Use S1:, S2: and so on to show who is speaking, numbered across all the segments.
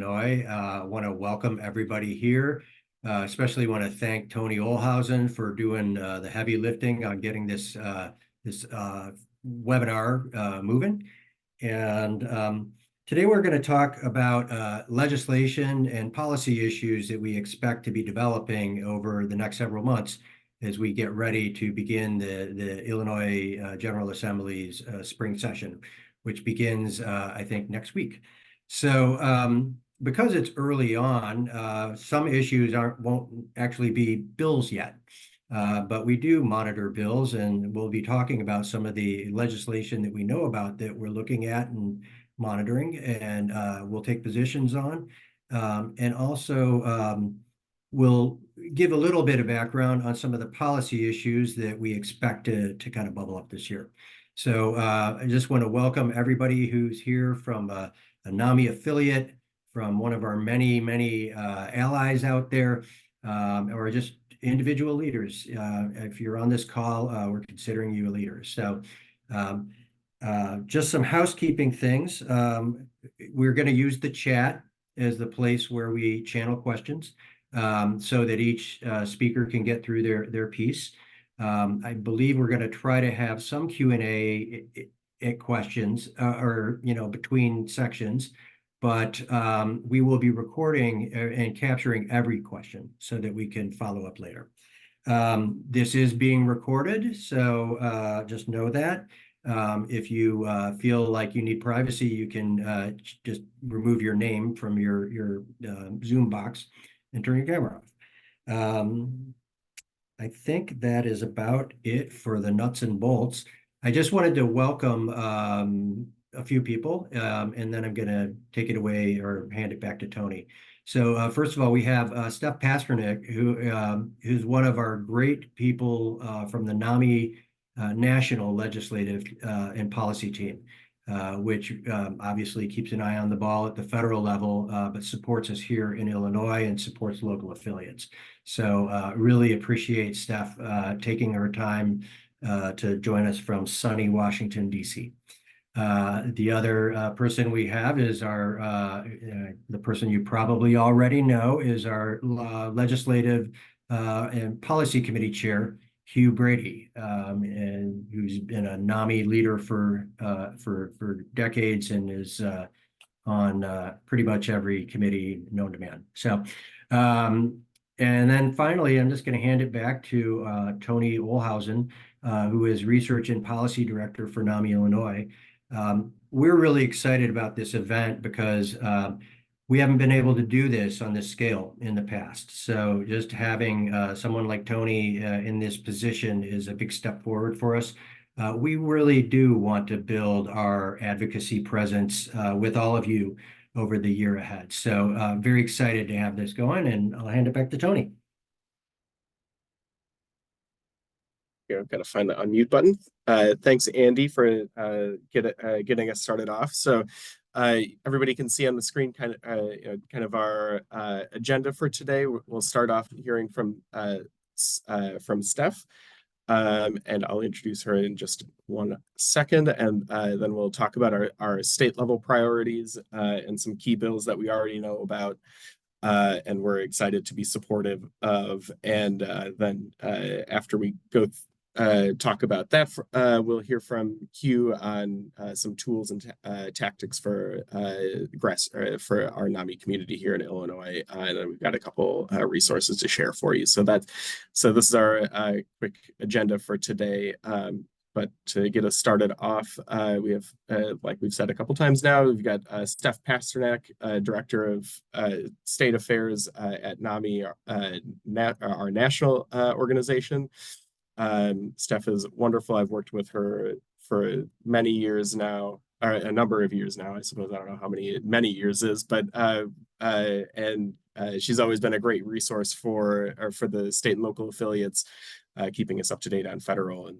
S1: Illinois. I want to welcome everybody here. Especially want to thank Tony Olhausen for doing the heavy lifting on getting this webinar moving. And today we're going to talk about legislation and policy issues that we expect to be developing over the next several months as we get ready to begin the Illinois General Assembly's spring session, which begins, I think, next week. So because it's early on, some issues won't actually be bills yet. But we do monitor bills, and we'll be talking about some of the legislation that we know about that we're looking at and monitoring, and we'll take positions on. And also we'll give a little bit of background on some of the policy issues that we expect to kind of bubble up this year. So I just want to welcome everybody who's here from a NAMI affiliate, from one of our many allies out there, or just individual leaders. If you're on this call, we're considering you a leader. So just some housekeeping things. We're going to use the chat as the place where we channel questions so that each speaker can get through their piece. I believe we're going to try to have some Q&A questions or, between sections, but we will be recording and capturing every question so that we can follow up later. This is being recorded, so just know that. If you feel like you need privacy, you can just remove your name from your Zoom box and turn your camera off. I think that is about it for the nuts and bolts. I just wanted to welcome a few people, and then I'm going to take it away or hand it back to Tony. So first of all, we have Steph Pasternak, who's one of our great people from the NAMI National Legislative and Policy Team, which obviously keeps an eye on the ball at the federal level, but supports us here in Illinois and supports local affiliates. So really appreciate Steph taking her time to join us from sunny Washington, D.C. The other person we have is the person you probably already know is our Legislative and Policy Committee Chair, Hugh Brady, and who's been a NAMI leader for decades and is on pretty much every committee known to man. So, and then finally, I'm just going to hand it back to Tony Olhausen, who is Research and Policy Director for NAMI Illinois. We're really excited about this event because we haven't been able to do this on this scale in the past. So just having someone like Tony in this position is a big step forward for us. We really do want to build our advocacy presence with all of you over the year ahead. So very excited to have this going, and I'll hand it back to Tony.
S2: Here, I've got to find the unmute button. Thanks, Andy, for getting us started off. So everybody can see on the screen kind of our agenda for today. We'll start off hearing from Steph, and I'll introduce her in just 1 second, and then we'll talk about our state level priorities and some key bills that we already know about. And we're excited to be supportive of. And then after we go talk about that, we'll hear from Hugh on some tools and tactics for our NAMI community here in Illinois, and then we've got a couple resources to share for you. So this is our quick agenda for today. But to get us started off, we have, like we've said a couple times now, we've got Steph Pasternak, Director of State Affairs at NAMI, our national organization. Steph is wonderful. I've worked with her for many years now, or a number of years now, I suppose. I don't know how many years is, but she's always been a great resource for the state and local affiliates, keeping us up to date on federal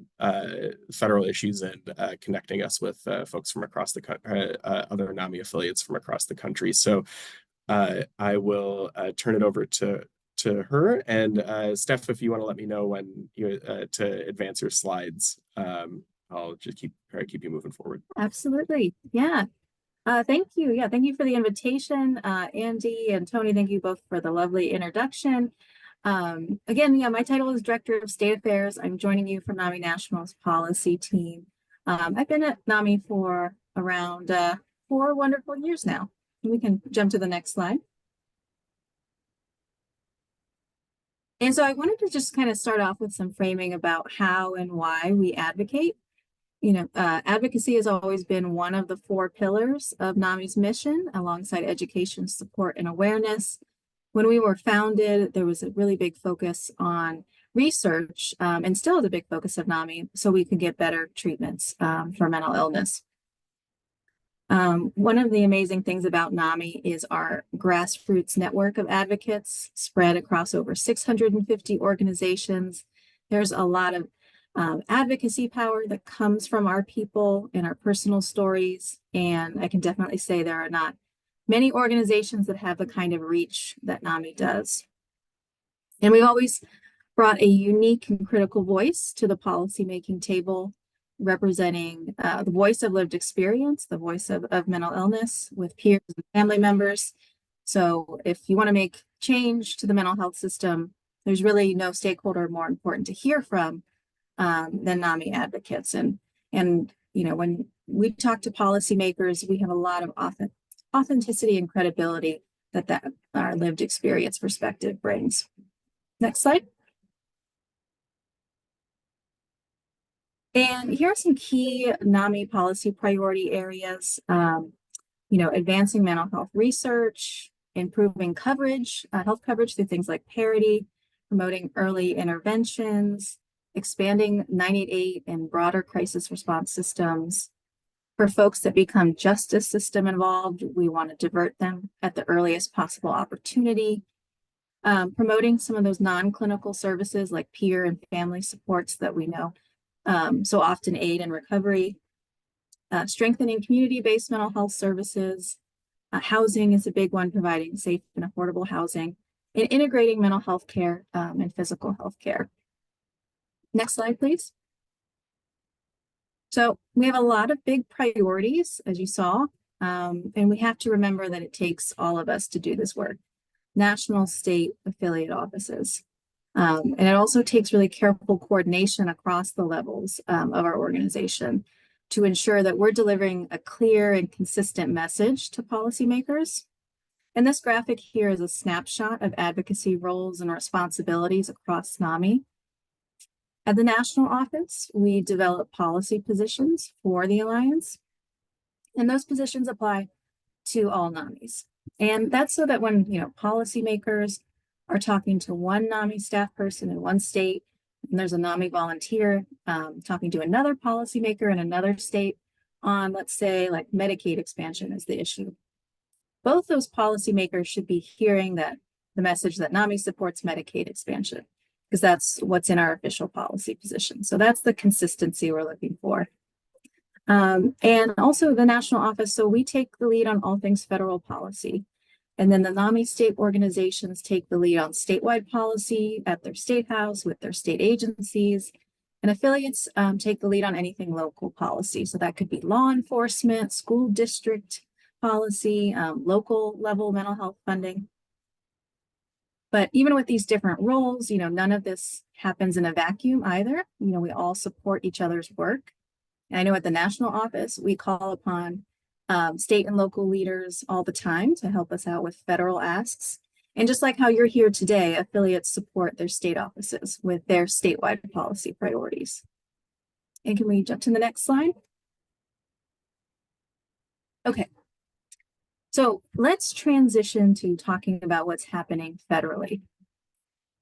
S2: issues and connecting us with folks from across the country, other NAMI affiliates from across the country. So I will turn it over to her, and Steph, if you want to let me know when you to advance your slides, I'll just keep you moving forward.
S3: Absolutely, yeah. Thank you. Yeah, thank you for the invitation. Andy and Tony, thank you both for the lovely introduction. Again, yeah, my title is Director of State Affairs. I'm joining you from NAMI National's policy team. I've been at NAMI for around 4 wonderful years now. We can jump to the next slide. And so I wanted to just kind of start off with some framing about how and why we advocate. Advocacy has always been one of the 4 pillars of NAMI's mission, alongside education, support, and awareness. When we were founded, there was a really big focus on research, and still is a big focus of NAMI, so we could get better treatments for mental illness. One of the amazing things about NAMI is our grassroots network of advocates spread across over 650 organizations. There's a lot of advocacy power that comes from our people and our personal stories. And I can definitely say there are not many organizations that have the kind of reach that NAMI does. And we've always brought a unique and critical voice to the policymaking table, representing the voice of lived experience, the voice of mental illness with peers and family members. So if you want to make change to the mental health system, there's really no stakeholder more important to hear from than NAMI advocates. And when we talk to policymakers, we have a lot of authenticity and credibility that our lived experience perspective brings. Next slide. And here are some key NAMI policy priority areas. Advancing mental health research, improving coverage, health coverage through things like parity, promoting early interventions, expanding 988 and broader crisis response systems. For folks that become justice system involved, we want to divert them at the earliest possible opportunity. Promoting some of those non-clinical services like peer and family supports that we know so often aid in recovery. Strengthening community-based mental health services. Housing is a big one, providing safe and affordable housing, and integrating mental health care and physical health care. Next slide, please. So we have a lot of big priorities, as you saw, and we have to remember that it takes all of us to do this work. National, state, affiliate offices. And it also takes really careful coordination across the levels of our organization to ensure that we're delivering a clear and consistent message to policymakers. And this graphic here is a snapshot of advocacy roles and responsibilities across NAMI. At the national office, we develop policy positions for the Alliance, and those positions apply to all NAMIs. And that's so that when policymakers are talking to one NAMI staff person in one state, and there's a NAMI volunteer talking to another policymaker in another state on, let's say, like Medicaid expansion is the issue. Both those policymakers should be hearing the message that NAMI supports Medicaid expansion, because that's what's in our official policy position. So that's the consistency we're looking for. And also the national office, so we take the lead on all things federal policy. And then the NAMI state organizations take the lead on statewide policy at their state house with their state agencies. And affiliates take the lead on anything local policy. So that could be law enforcement, school district policy, local level mental health funding. But even with these different roles, none of this happens in a vacuum either. We all support each other's work. And I know at the national office, we call upon state and local leaders all the time to help us out with federal asks. And just like how you're here today, affiliates support their state offices with their statewide policy priorities. And can we jump to the next slide? Okay. So let's transition to talking about what's happening federally.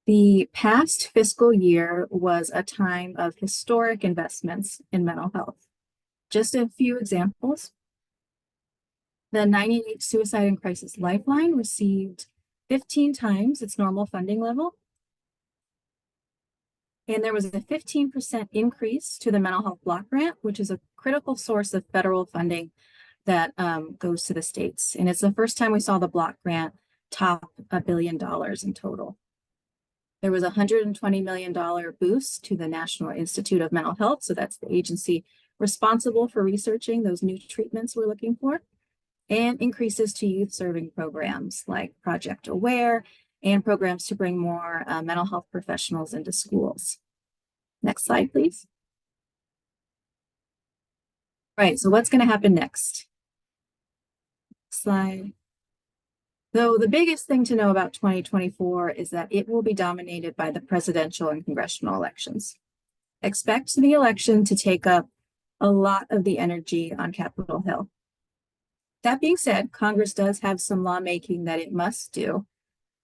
S3: The past fiscal year was a time of historic investments in mental health. Just a few examples. The 988 Suicide and Crisis Lifeline received 15 times its normal funding level. And there was a 15% increase to the mental health block grant, which is a critical source of federal funding that goes to the states. And it's the first time we saw the block grant top $1 billion in total. There was a $120 million boost to the National Institute of Mental Health. So that's the agency responsible for researching those new treatments we're looking for. and increases to youth serving programs like Project Aware and programs to bring more mental health professionals into schools. Next slide, please. Right, so what's going to happen next? Slide. So the biggest thing to know about 2024 is that it will be dominated by the presidential and congressional elections. Expect the election to take up a lot of the energy on Capitol Hill. That being said, Congress does have some lawmaking that it must do,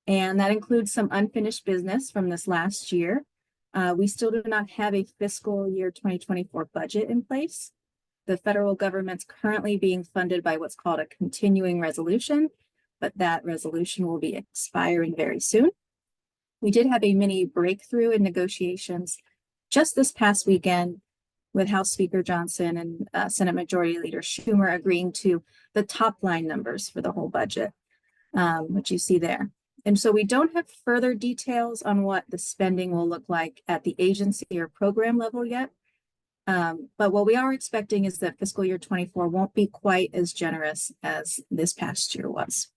S3: and that includes some unfinished business from this last year. We still do not have a fiscal year 2024 budget in place. The federal government's currently being funded by what's called a continuing resolution, but that resolution will be expiring very soon. We did have a mini breakthrough in negotiations just this past weekend with House Speaker Johnson and Senate Majority Leader Schumer agreeing to the top line numbers for the whole budget, which you see there. And so we don't have further details on what the spending will look like at the agency or program level yet. But what we are expecting is that fiscal year 24 won't be quite as generous as this past year was.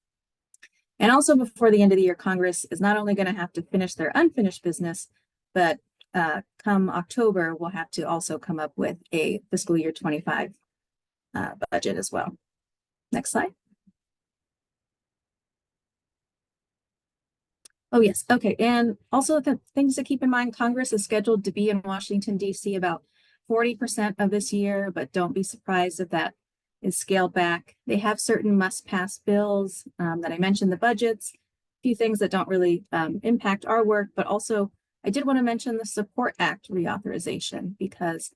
S3: And also before the end of the year, Congress is not only going to have to finish their unfinished business, but come October, we'll have to also come up with a fiscal year 25 budget as well. Next slide. Oh, yes. Okay. And also the things to keep in mind, Congress is scheduled to be in Washington, D.C. about 40% of this year, but don't be surprised if that is scaled back. They have certain must-pass bills that I mentioned, the budgets, a few things that don't really impact our work, but also I did want to mention the Support Act reauthorization because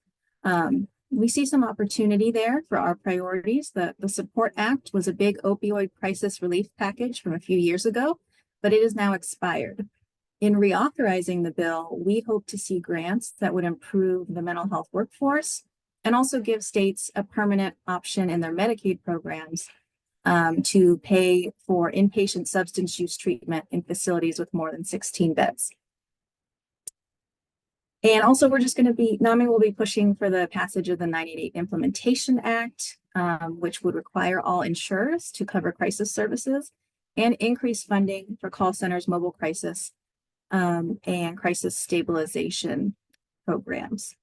S3: we see some opportunity there for our priorities. The Support Act was a big opioid crisis relief package from a few years ago, but it is now expired. In reauthorizing the bill, we hope to see grants that would improve the mental health workforce and also give states a permanent option in their Medicaid programs to pay for inpatient substance use treatment in facilities with more than 16 beds. And also we're just going to be, NAMI will be pushing for the passage of the 988 Implementation Act, which would require all insurers to cover crisis services and increase funding for call centers, mobile crisis, and crisis stabilization programs.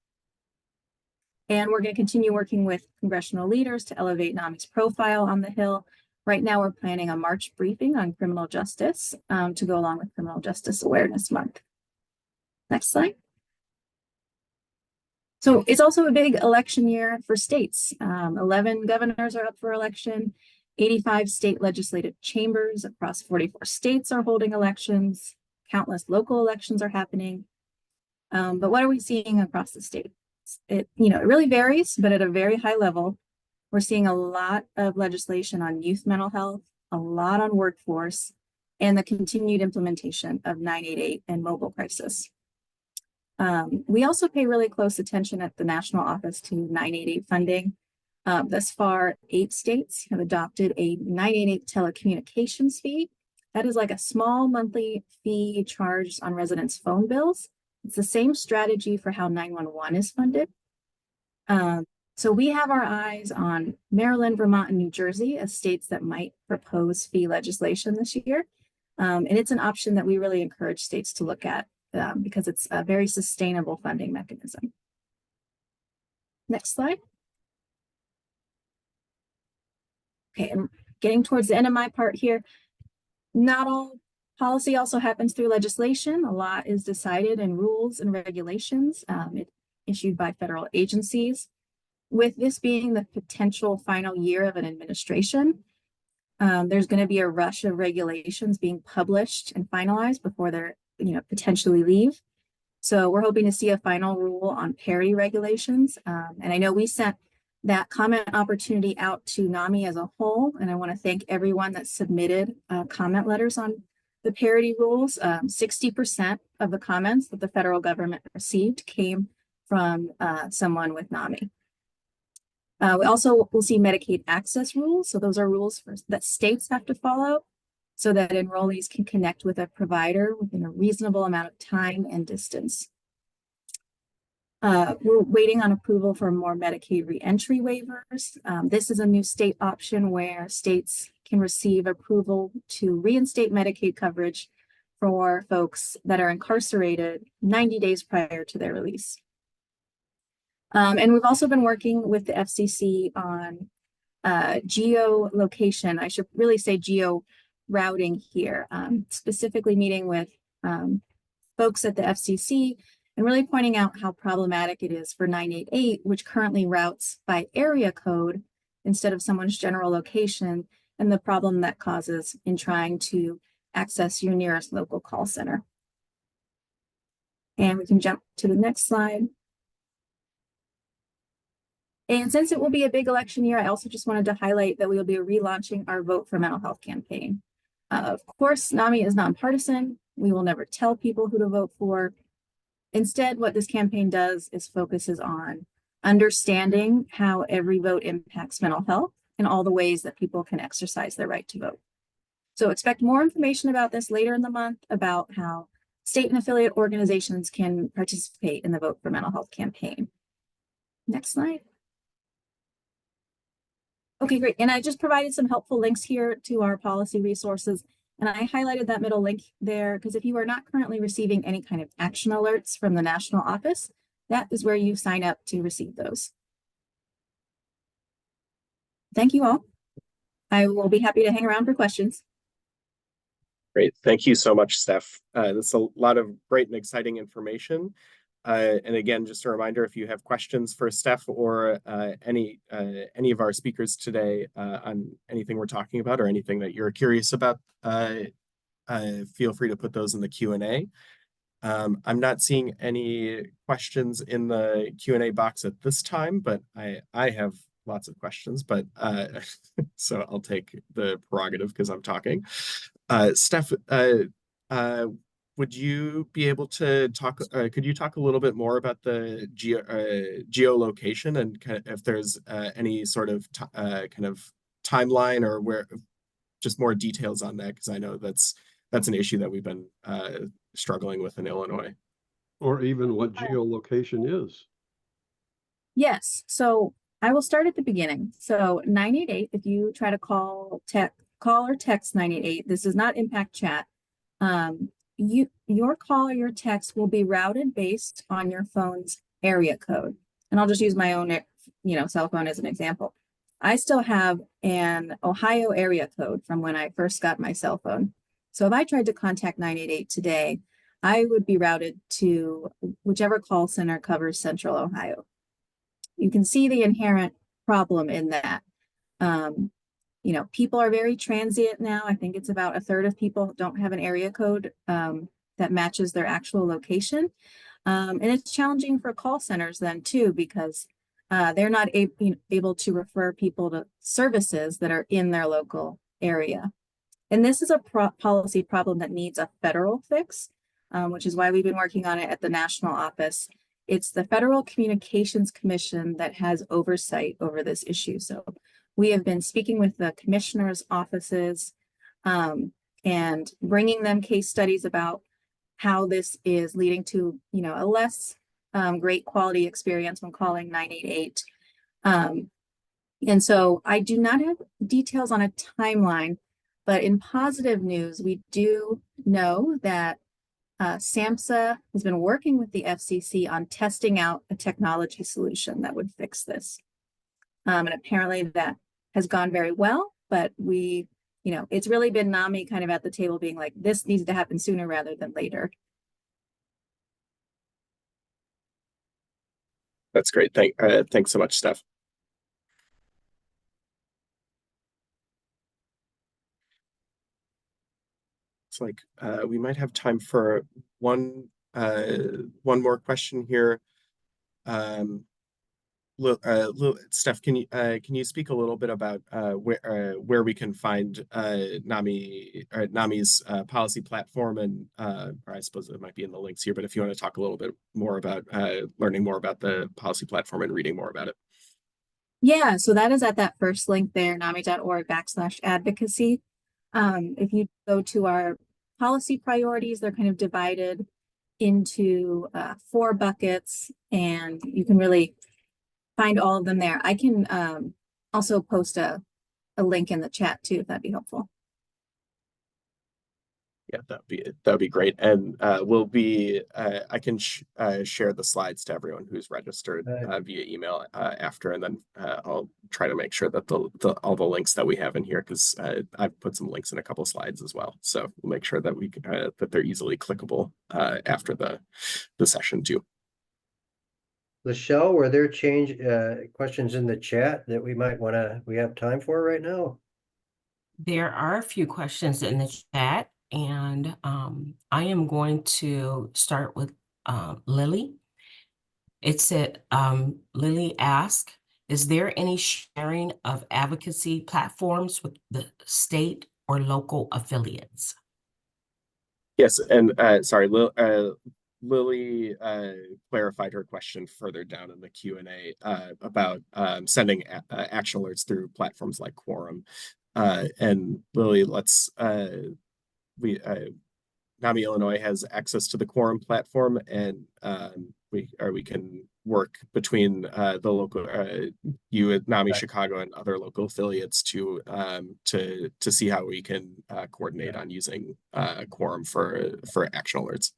S3: And we're going to continue working with congressional leaders to elevate NAMI's profile on the Hill. Right now, we're planning a March briefing on criminal justice to go along with Criminal Justice Awareness Month. Next slide. So it's also a big election year for states. 11 governors are up for election. 85 state legislative chambers across 44 states are holding elections. Countless local elections are happening. But what are we seeing across the state? It really varies, but at a very high level, we're seeing a lot of legislation on youth mental health, a lot on workforce, and the continued implementation of 988 and mobile crisis. We also pay really close attention at the National Office to 988 funding. Thus far, 8 states have adopted a 988 telecommunications fee. That is like a small monthly fee charged on residents' phone bills. It's the same strategy for how 911 is funded. So we have our eyes on Maryland, Vermont, and New Jersey as states that might propose fee legislation this year. And it's an option that we really encourage states to look at because it's a very sustainable funding mechanism. Next slide. Okay, and getting towards the end of my part here, not all policy also happens through legislation. A lot is decided in rules and regulations issued by federal agencies. With this being the potential final year of an administration, there's going to be a rush of regulations being published and finalized before they're potentially leave. So we're hoping to see a final rule on parity regulations. And I know we sent that comment opportunity out to NAMI as a whole. And I want to thank everyone that submitted comment letters on the parity rules. 60% of the comments that the federal government received came from someone with NAMI. We also will see Medicaid access rules. So those are rules that states have to follow so that enrollees can connect with a provider within a reasonable amount of time and distance. We're waiting on approval for more Medicaid reentry waivers. This is a new state option where states can receive approval to reinstate Medicaid coverage for folks that are incarcerated 90 days prior to their release. And we've also been working with the FCC on geolocation. I should really say geo routing here, specifically meeting with folks at the FCC and really pointing out how problematic it is for 988, which currently routes by area code instead of someone's general location, and the problem that causes in trying to access your nearest local call center. And we can jump to the next slide. And since it will be a big election year, I also just wanted to highlight that we will be relaunching our Vote for Mental Health campaign. Of course, NAMI is nonpartisan. We will never tell people who to vote for. Instead, what this campaign does is focuses on understanding how every vote impacts mental health and all the ways that people can exercise their right to vote. So expect more information about this later in the month about how state and affiliate organizations can participate in the Vote for Mental Health campaign. Next slide. Okay, great. And I just provided some helpful links here to our policy resources. And I highlighted that middle link there because if you are not currently receiving any kind of action alerts from the national office, that is where you sign up to receive those. Thank you all. I will be happy to hang around for questions.
S2: Great. Thank you so much, Steph. That's a lot of great and exciting information. And again, just a reminder, if you have questions for Steph or any of our speakers today on anything we're talking about or anything that you're curious about, feel free to put those in the Q&A. I'm not seeing any questions in the Q&A box at this time, but I have lots of questions, but so I'll take the prerogative because I'm talking. Steph, would you be able to talk, could you talk a little bit more about the geolocation and kind of if there's any sort of kind of timeline or where, just more details on that, because I know that's an issue that we've been struggling with in Illinois.
S4: Or even what geolocation is.
S3: Yes, so I will start at the beginning. So 988, if you try to call or text 988, this does not impact chat. Your call or your text will be routed based on your phone's area code. And I'll just use my own, cell phone as an example. I still have an Ohio area code from when I first got my cell phone. So if I tried to contact 988 today, I would be routed to whichever call center covers Central Ohio. You can see the inherent problem in that. People are very transient now. I think it's about a third of people don't have an area code that matches their actual location. And it's challenging for call centers then too, because they're not able to refer people to services that are in their local area. And this is a policy problem that needs a federal fix, which is why we've been working on it at the national office. It's the Federal Communications Commission that has oversight over this issue. So we have been speaking with the commissioner's offices and bringing them case studies about how this is leading to, a less great quality experience when calling 988. And so I do not have details on a timeline, but in positive news, we do know that SAMHSA has been working with the FCC on testing out a technology solution that would fix this. And apparently that has gone very well, but it's really been NAMI kind of at the table being like, this needs to happen sooner rather than later.
S2: That's great. Thanks so much, Steph. It's like we might have time for one more question here. Steph, can you speak a little bit about where we can find NAMI's policy platform, and or I suppose it might be in the links here, but if you want to talk a little bit more about learning more about the policy platform and reading more about it.
S3: Yeah, so that is at that first link there, NAMI.org/advocacy. If you go to our policy priorities, they're kind of divided into 4 buckets, and you can really find all of them there. I can also post a link in the chat too, if that'd be helpful.
S2: Yeah, that'd be great. And we'll be I can share the slides to everyone who's registered via email after, and then I'll try to make sure that all the links that we have in here, because I've put some links in a couple slides as well. So we'll make sure that we can, that they're easily clickable after the session too.
S1: Michelle, were there questions in the chat that we have time for right now?
S5: There are a few questions in the chat, and I am going to start with Lily. It said, Lily asked, is there any sharing of advocacy platforms with the state or local affiliates?
S2: Yes, and sorry, Lily clarified her question further down in the Q&A about sending action alerts through platforms like Quorum. And Lily, NAMI Illinois has access to the Quorum platform, and we can work between the local you at NAMI Chicago and other local affiliates to see how we can coordinate on using Quorum for action alerts.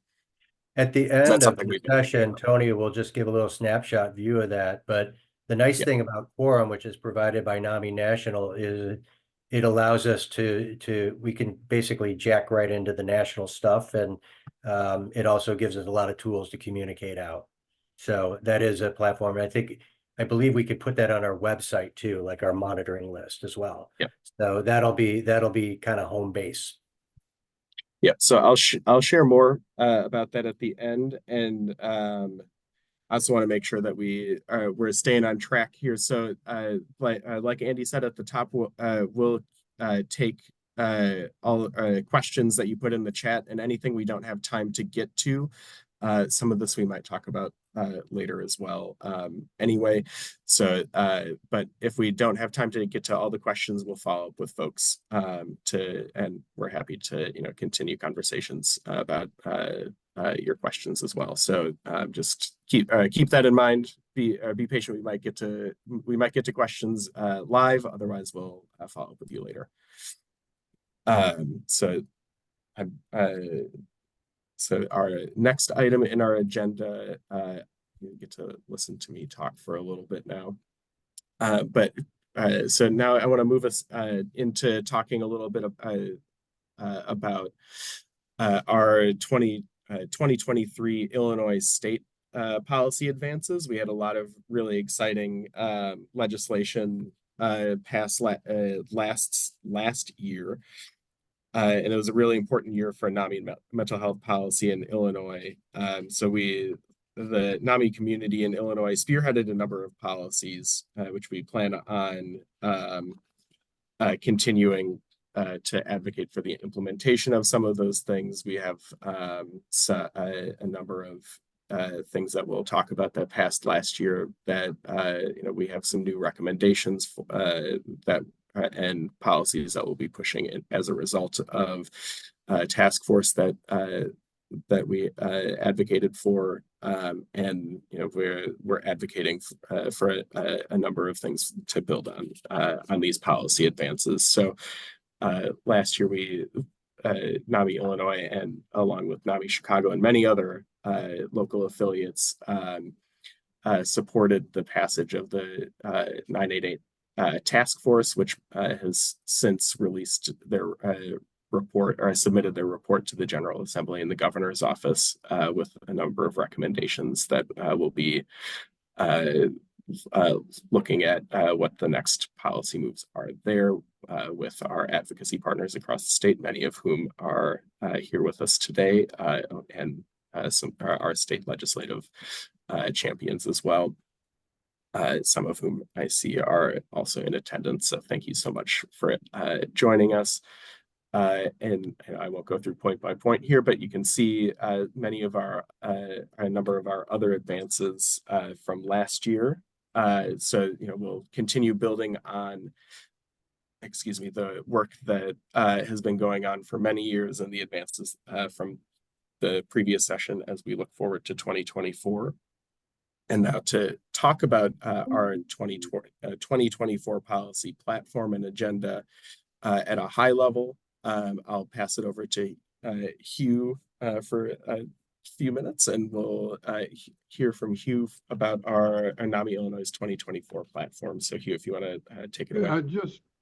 S1: At the end of the session, Tony will just give a little snapshot view of that. But the nice thing about Quorum, which is provided by NAMI National, is it allows us we can basically jack right into the national stuff, and it also gives us a lot of tools to communicate out. So that is a platform. I believe we could put that on our website too, like our monitoring list as well.
S2: Yep.
S1: So that'll be kind of home base.
S2: Yeah, so I'll share more about that at the end, and I also want to make sure that we're staying on track here. So like Andy said at the top, we'll take all questions that you put in the chat, and anything we don't have time to get to. Some of this we might talk about later as well anyway. So but if we don't have time to get to all the questions, we'll follow up with folks and we're happy to continue conversations about your questions as well. So just keep that in mind. Be patient. We might get to questions live. Otherwise, we'll follow up with you later. So our next item in our agenda, you get to listen to me talk for a little bit now. So now I want to move us into talking a little bit about our 2023 Illinois state policy advances. We had a lot of really exciting legislation passed last year. And it was a really important year for NAMI mental health policy in Illinois. So the NAMI community in Illinois spearheaded a number of policies, which we plan on continuing to advocate for the implementation of some of those things. We have a number of things that we'll talk about that passed last year that we have some new recommendations that and policies that we'll be pushing in as a result of a task force that we advocated for, and we're advocating for a number of things to build on these policy advances. So last year we NAMI Illinois, and along with NAMI Chicago and many other local affiliates, supported the passage of the 988 task force, which has since released their report, or submitted their report to the General Assembly and the Governor's office with a number of recommendations that will be looking at what the next policy moves are there with our advocacy partners across the state, many of whom are here with us today, and some our state legislative champions as well. Some of whom I see are also in attendance. So thank you so much for joining us. And I won't go through point by point here, but you can see many of a number of our other advances from last year. So we'll continue building on, the work that has been going on for many years, and the advances from the previous session as we look forward to 2024. And now to talk about our 2024 policy platform and agenda at a high level, I'll pass it over to Hugh for a few minutes, and we'll hear from Hugh about our NAMI Illinois 2024 platform. So Hugh, if you want to take it away.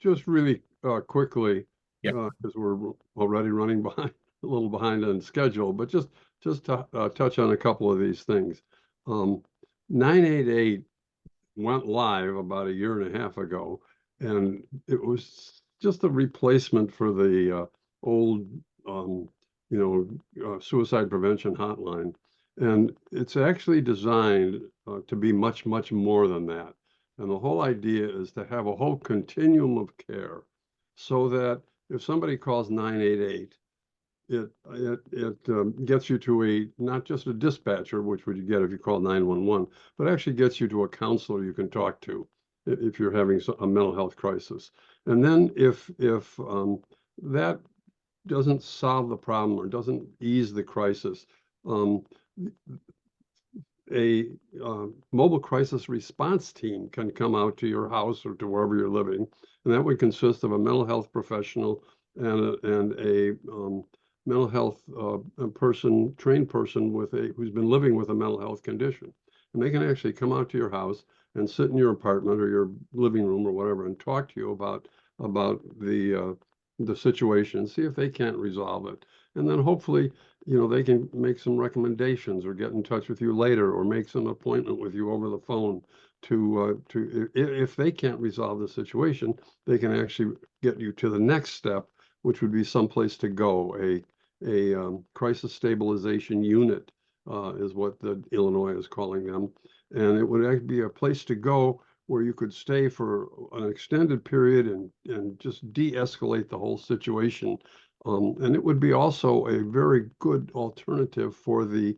S4: Just really quickly,
S2: Yeah.
S4: because we're already running behind, a little behind on schedule, but just to touch on a couple of these things. 988 went live about a year and a half ago, and it was just a replacement for the old suicide prevention hotline. And it's actually designed to be much, much more than that. And the whole idea is to have a whole continuum of care, so that if somebody calls 988, it gets you to not just a dispatcher, which would you get if you call 911, but actually gets you to a counselor you can talk to if you're having a mental health crisis. And then if that doesn't solve the problem or doesn't ease the crisis, a mobile crisis response team can come out to your house or to wherever you're living, and that would consist of a mental health professional and a mental health trained person who's been living with a mental health condition. And they can actually come out to your house and sit in your apartment or your living room or whatever and talk to you about the situation, see if they can't resolve it. And then hopefully, they can make some recommendations or get in touch with you later or make some appointment with you over the phone to if they can't resolve the situation, they can actually get you to the next step, which would be someplace to go. A crisis stabilization unit is what the Illinois is calling them. And it would actually be a place to go where you could stay for an extended period and just de-escalate the whole situation. And it would be also a very good alternative for the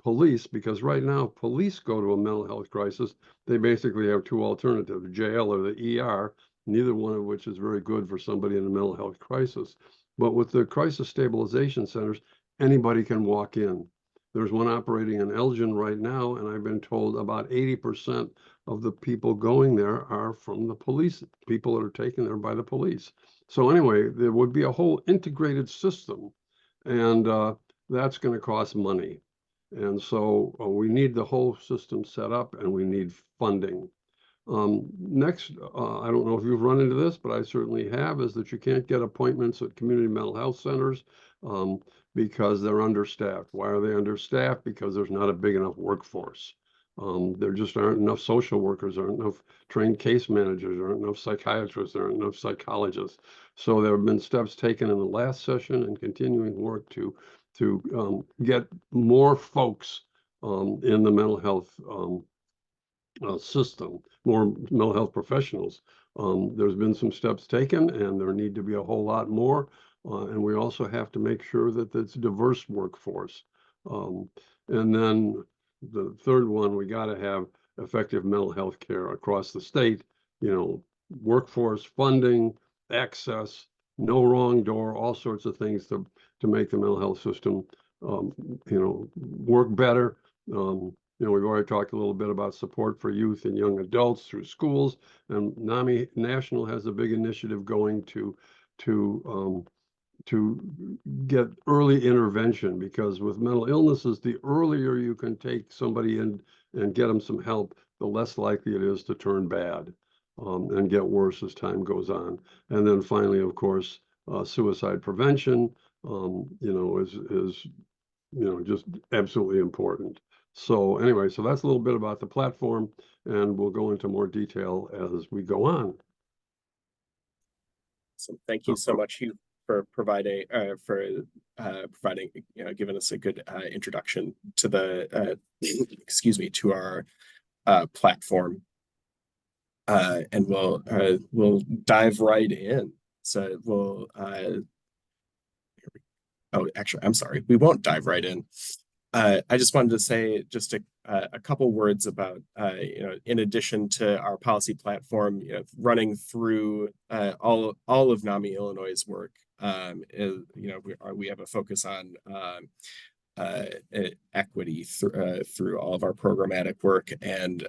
S4: police, because right now police go to a mental health crisis. They basically have two alternatives, jail or the ER, neither one of which is very good for somebody in a mental health crisis. But with the crisis stabilization centers, anybody can walk in. There's one operating in Elgin right now, and I've been told about 80% of the people going there are from the police, people that are taken there by the police. So anyway, there would be a whole integrated system, and that's going to cost money. And so we need the whole system set up, and we need funding. Next, I don't know if you've run into this, but I certainly have, is that you can't get appointments at community mental health centers because they're understaffed. Why are they understaffed? Because there's not a big enough workforce. There just aren't enough social workers, there aren't enough trained case managers, there aren't enough psychiatrists, there aren't enough psychologists. So there have been steps taken in the last session and continuing work to get more folks in the mental health system, more mental health professionals. There's been some steps taken, and there need to be a whole lot more. And we also have to make sure that it's a diverse workforce. And then the third one, we got to have effective mental health care across the state, workforce funding, access, no wrong door, all sorts of things to make the mental health system, work better. We've already talked a little bit about support for youth and young adults through schools, and NAMI National has a big initiative going to get early intervention, because with mental illnesses, the earlier you can take somebody in and get them some help, the less likely it is to turn bad and get worse as time goes on. And then finally, of course, suicide prevention, is just absolutely important. So anyway, so that's a little bit about the platform, and we'll go into more detail as we go on.
S2: So thank you so much, Hugh, for providing giving us a good introduction to the to our platform, and we'll dive right in. So we'll oh, actually, I'm sorry, we won't dive right in. I just wanted to say just a couple words about, in addition to our policy platform, running through all of NAMI Illinois' work. we have a focus on equity through all of our programmatic work and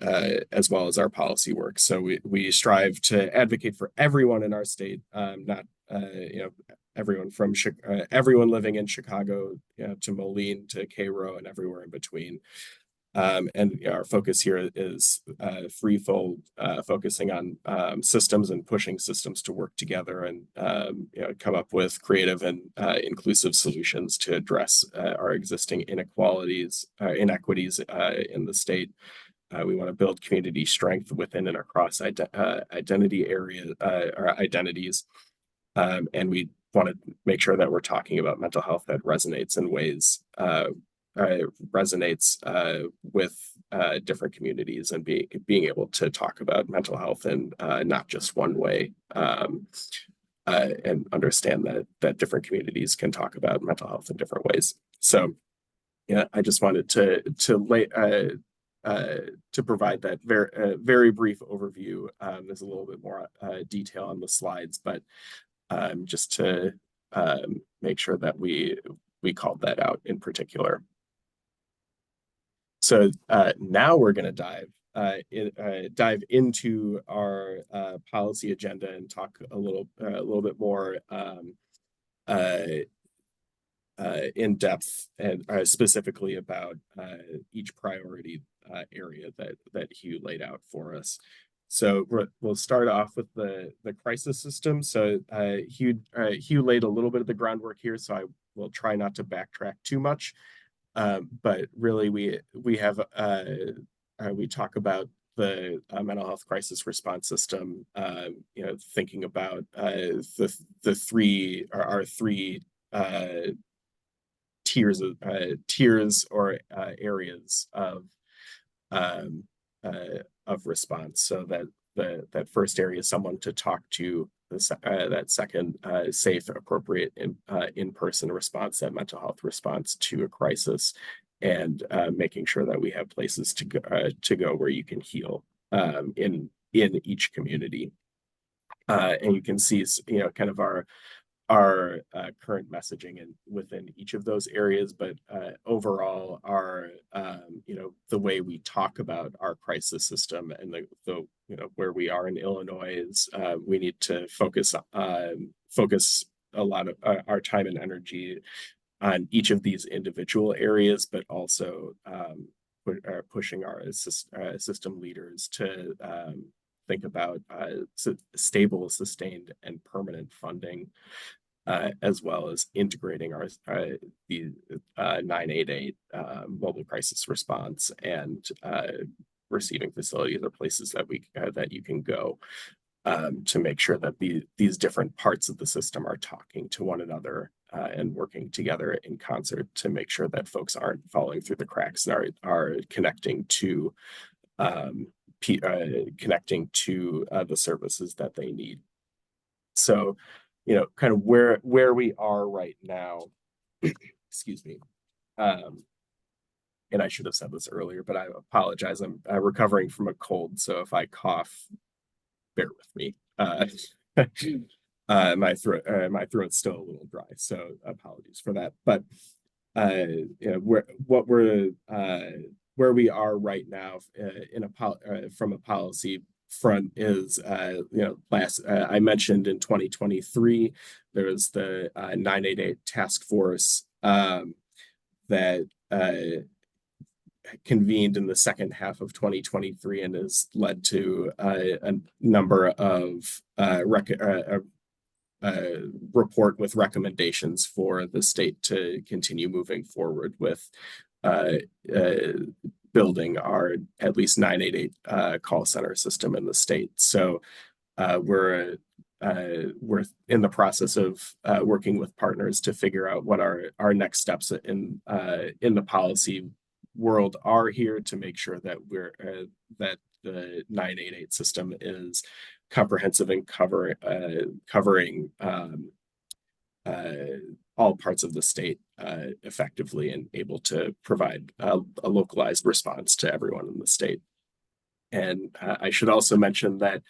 S2: as well as our policy work. So we strive to advocate for everyone in our state, not everyone from everyone living in Chicago, to Moline to Cairo and everywhere in between. And our focus here is threefold, focusing on systems and pushing systems to work together and come up with creative and inclusive solutions to address our existing inequities in the state. We want to build community strength within and across identity areas or identities, and we want to make sure that we're talking about mental health that resonates in ways with different communities, and being able to talk about mental health in not just one way, and understand that different communities can talk about mental health in different ways. So yeah, I just wanted to provide that very brief overview. There's a little bit more detail on the slides, but just to make sure that we called that out in particular. So now we're going to dive into our policy agenda and talk a little bit more in depth and specifically about each priority area that Hugh laid out for us. So we'll start off with the crisis system. So Hugh laid a little bit of the groundwork here, so I will try not to backtrack too much. But really, we talk about the mental health crisis response system. Thinking about our three tiers or areas of response. So that first area is someone to talk to. That second, safe, appropriate, in-person response, that mental health response to a crisis, and making sure that we have places to go where you can heal in each community. And you can see, kind of our current messaging within each of those areas, but overall, our the way we talk about our crisis system and the where we are in Illinois is we need to focus a lot of our time and energy on each of these individual areas, but also pushing our system leaders to think about stable, sustained, and permanent funding, as well as integrating the 988 mobile crisis response and receiving facilities or places that you can go, to make sure that these different parts of the system are talking to one another and working together in concert to make sure that folks aren't falling through the cracks and are connecting to the services that they need. So, kind of where we are right now, excuse me. And I should have said this earlier, but I apologize. I'm recovering from a cold, so if I cough, bear with me. My throat's still a little dry, so apologies for that. But where we are right now from a policy front is, I mentioned in 2023 there was the 988 task force that convened in the second half of 2023 and has led to a number of report with recommendations for the state to continue moving forward with building our at least 988 call center system in the state. So we're in the process of working with partners to figure out what our next steps in the policy world are here to make sure that that the 988 system is comprehensive and covering all parts of the state effectively and able to provide a localized response to everyone in the state. And I should also mention that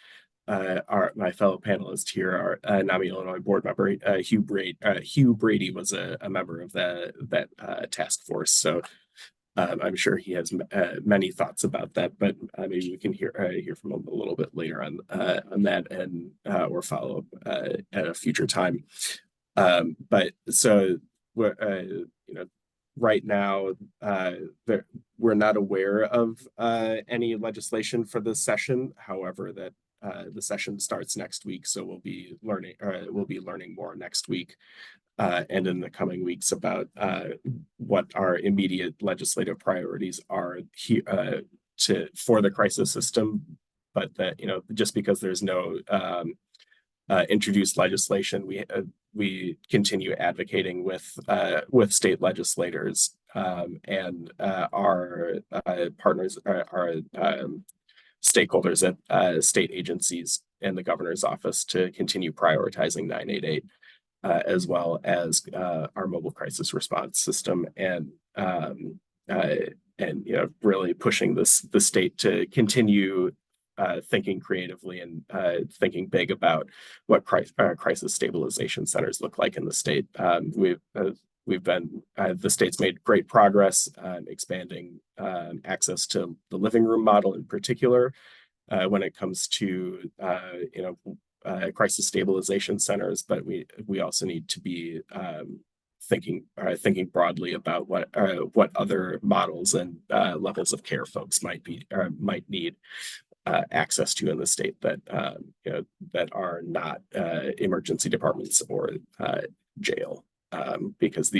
S2: my fellow panelist here, our NAMI Illinois board member, Hugh Brady was a member of that task force. So I'm sure he has many thoughts about that, but maybe we can hear from him a little bit later on that, and or follow up at a future time. But so right now we're not aware of any legislation for this session. However, that the session starts next week, so we'll be learning more next week. And in the coming weeks about what our immediate legislative priorities are for the crisis system, but that just because there's no introduced legislation, we continue advocating with state legislators and our partners, our stakeholders at state agencies and the governor's office to continue prioritizing 988. As well as our mobile crisis response system, and really pushing the state to continue thinking creatively and thinking big about what crisis stabilization centers look like in the state. The state's made great progress expanding access to the living room model in particular when it comes to crisis stabilization centers, but we also need to be thinking broadly about what other models and levels of care folks might need access to in the state that that are not emergency departments or jail, because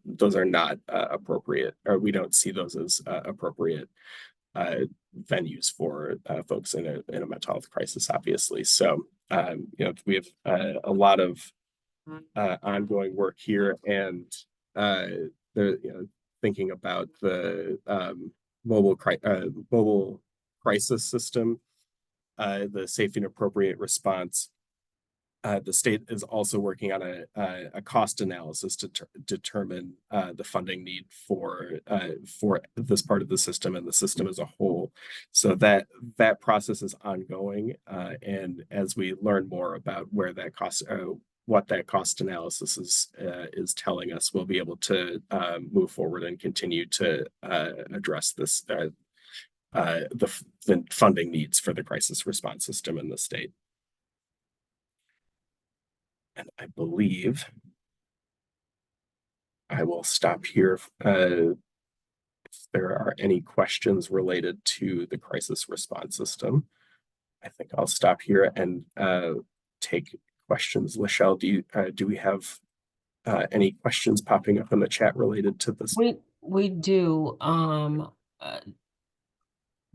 S2: those are not appropriate, or we don't see those as appropriate venues for folks in a mental health crisis, obviously. So we have a lot of ongoing work here, and thinking about the mobile crisis system, the safe and appropriate response. The state is also working on a cost analysis to determine the funding need for this part of the system and the system as a whole. So that process is ongoing, and as we learn more about what that cost analysis is telling us, we'll be able to move forward and continue to address this the funding needs for the crisis response system in the state. And I believe I will stop here if there are any questions related to the crisis response system. I think I'll stop here and take questions. Lachelle, do we have any questions popping up in the chat related to this?
S5: We do.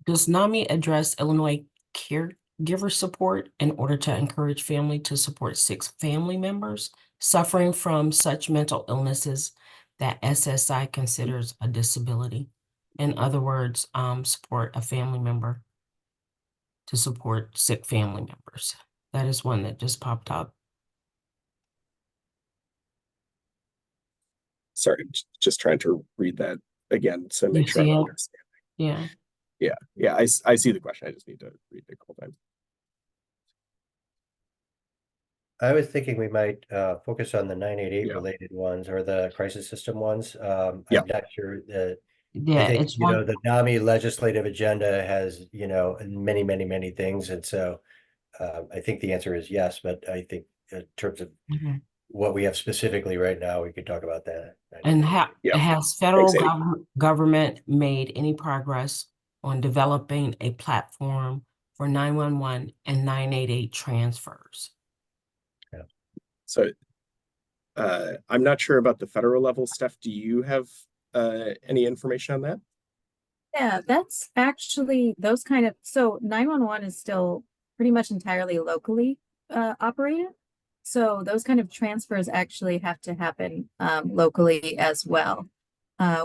S5: Does NAMI address Illinois caregiver support in order to encourage family to support 6 family members suffering from such mental illnesses that SSI considers a disability? In other words, support a family member to support sick family members. That is one that just popped up.
S2: Sorry, just trying to read that again to make sure I'm understanding. Yeah, I see the question. I just need to read it a couple times.
S1: I was thinking we might focus on the 988 related ones, or the crisis system ones. I'm not sure that. I think the NAMI legislative agenda has many things, and so I think the answer is yes. But I think in terms of what we have specifically right now, we could talk about that.
S5: And has federal government made any progress on developing a platform for 911 and 988 transfers?
S1: Yeah.
S2: So I'm not sure about the federal level stuff. Do you have any information on that?
S3: Yeah, that's actually so 911 is still pretty much entirely locally operated. So those kind of transfers actually have to happen locally as well.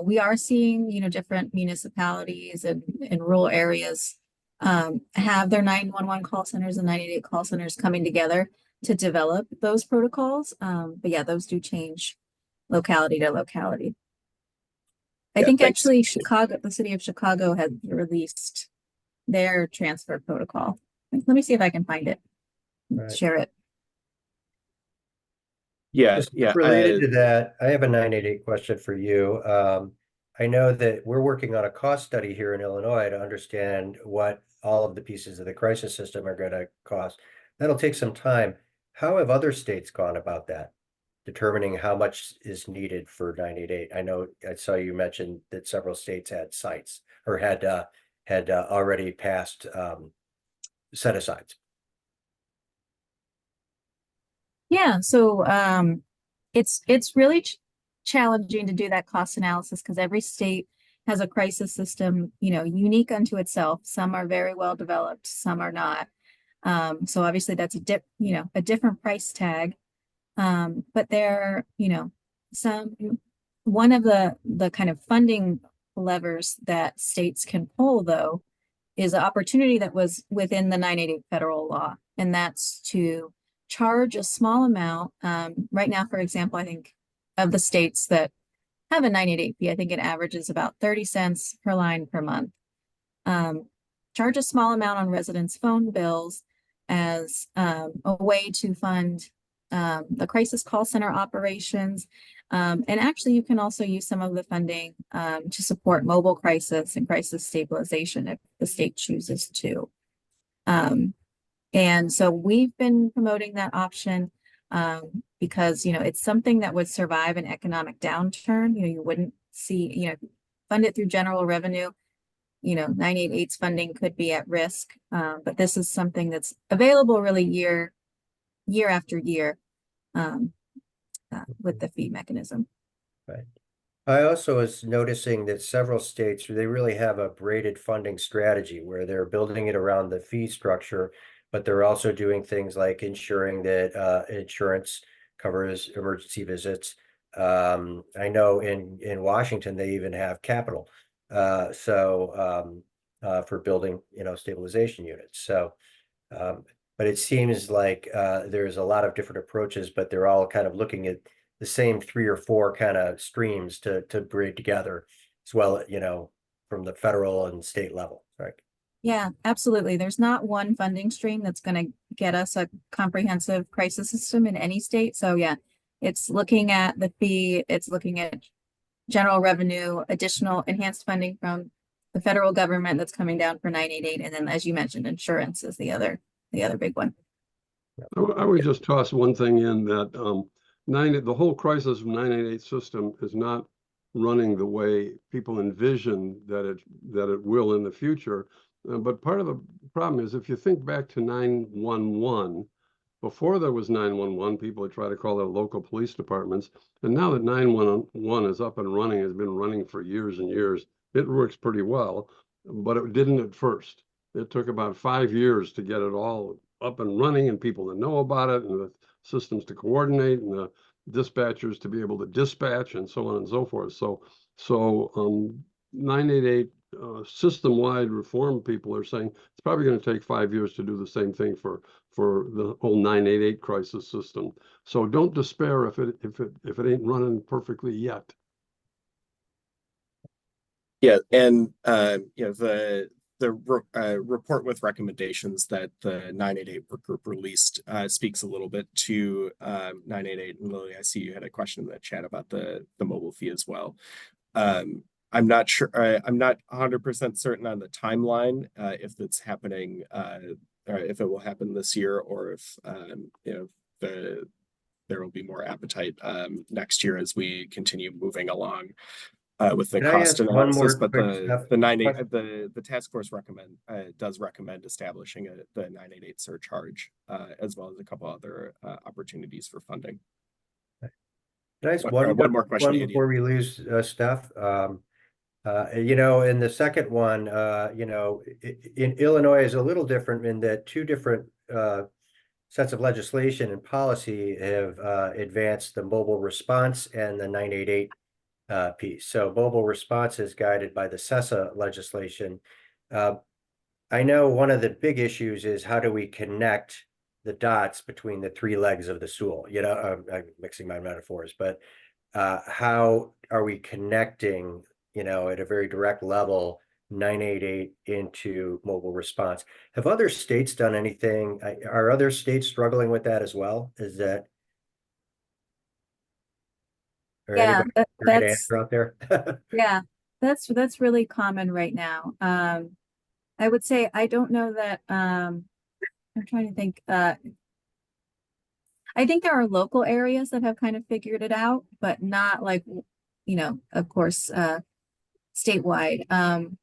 S3: We are seeing, different municipalities and in rural areas have their 911 call centers and 988 call centers coming together to develop those protocols. But yeah, those do change locality to locality. I think actually the city of Chicago had released their transfer protocol. Let me see if I can find it.
S1: Right.
S3: Share it.
S2: Yeah,
S1: Just
S2: yeah.
S1: related to that, I have a 988 question for you. I know that we're working on a cost study here in Illinois to understand what all of the pieces of the crisis system are going to cost. That'll take some time. How have other states gone about that, determining how much is needed for 988? I know I saw you mentioned that several states had sites or had already passed set asides.
S3: Yeah, so it's really challenging to do that cost analysis because every state has a crisis system, unique unto itself. Some are very well developed, some are not. So obviously that's a different price tag. But there, one of the kind of funding levers that states can pull though is an opportunity that was within the 988 federal law, and that's to charge a small amount. Right now, for example, I think of the states that have a 988 fee, I think it averages about 30 cents per line per month. Charge a small amount on residents' phone bills as a way to fund the crisis call center operations. And actually, you can also use some of the funding to support mobile crisis and crisis stabilization if the state chooses to. And so we've been promoting that option because, it's something that would survive an economic downturn. You wouldn't see, fund it through general revenue. 988's funding could be at risk, but this is something that's available really year after year with the fee mechanism.
S1: Right. I also was noticing that several states, they really have a braided funding strategy where they're building it around the fee structure, but they're also doing things like ensuring that insurance covers emergency visits. I know in Washington, they even have capital. For building, stabilization units. So, but it seems like there's a lot of different approaches, but they're all kind of looking at the same 3 or 4 kind of streams to braid together as well, from the federal and state level, right?
S3: Yeah, absolutely. There's not one funding stream that's going to get us a comprehensive crisis system in any state. So yeah, it's looking at the fee, it's looking at general revenue, additional enhanced funding from the federal government that's coming down for 988, and then, as you mentioned, insurance is the other big one.
S4: I would just toss one thing in that the whole crisis of 988 system is not running the way people envision that it will in the future. But part of the problem is if you think back to 911, before there was 911, people would try to call their local police departments. And now that 911 is up and running, has been running for years and years, it works pretty well, but it didn't at first. It took about 5 years to get it all up and running and people to know about it and the systems to coordinate and the dispatchers to be able to dispatch and so on and so forth. So 988 system-wide reform people are saying it's probably going to take 5 years to do the same thing for the whole 988 crisis system. So don't despair if it ain't running perfectly yet.
S2: Yeah, and the report with recommendations that the 988 work group released speaks a little bit to 988. And Lily, I see you had a question in the chat about the mobile fee as well. I'm not sure. I'm not 100% certain on the timeline if it's happening, or if it will happen this year, or if there will be more appetite next year as we continue moving along with the cost analysis. But the task force does recommend establishing the 988 surcharge as well as a couple other opportunities for funding.
S1: Nice. One more question before we lose Steph. In the second one, in Illinois is a little different in that 2 different sets of legislation and policy have advanced the mobile response and the 988 piece. So mobile response is guided by the CESA legislation. I know one of the big issues is how do we connect the dots between the 3 legs of the stool? I'm mixing my metaphors, but how are we connecting, at a very direct level, 988 into mobile response. Have other states done anything? Are other states struggling with that as well? Is that, or
S3: Yeah,
S1: anybody, great
S3: that's,
S1: answer out there?
S3: yeah, that's really common right now. I would say I don't know that, I'm trying to think, I think there are local areas that have kind of figured it out, but not like, of course, statewide.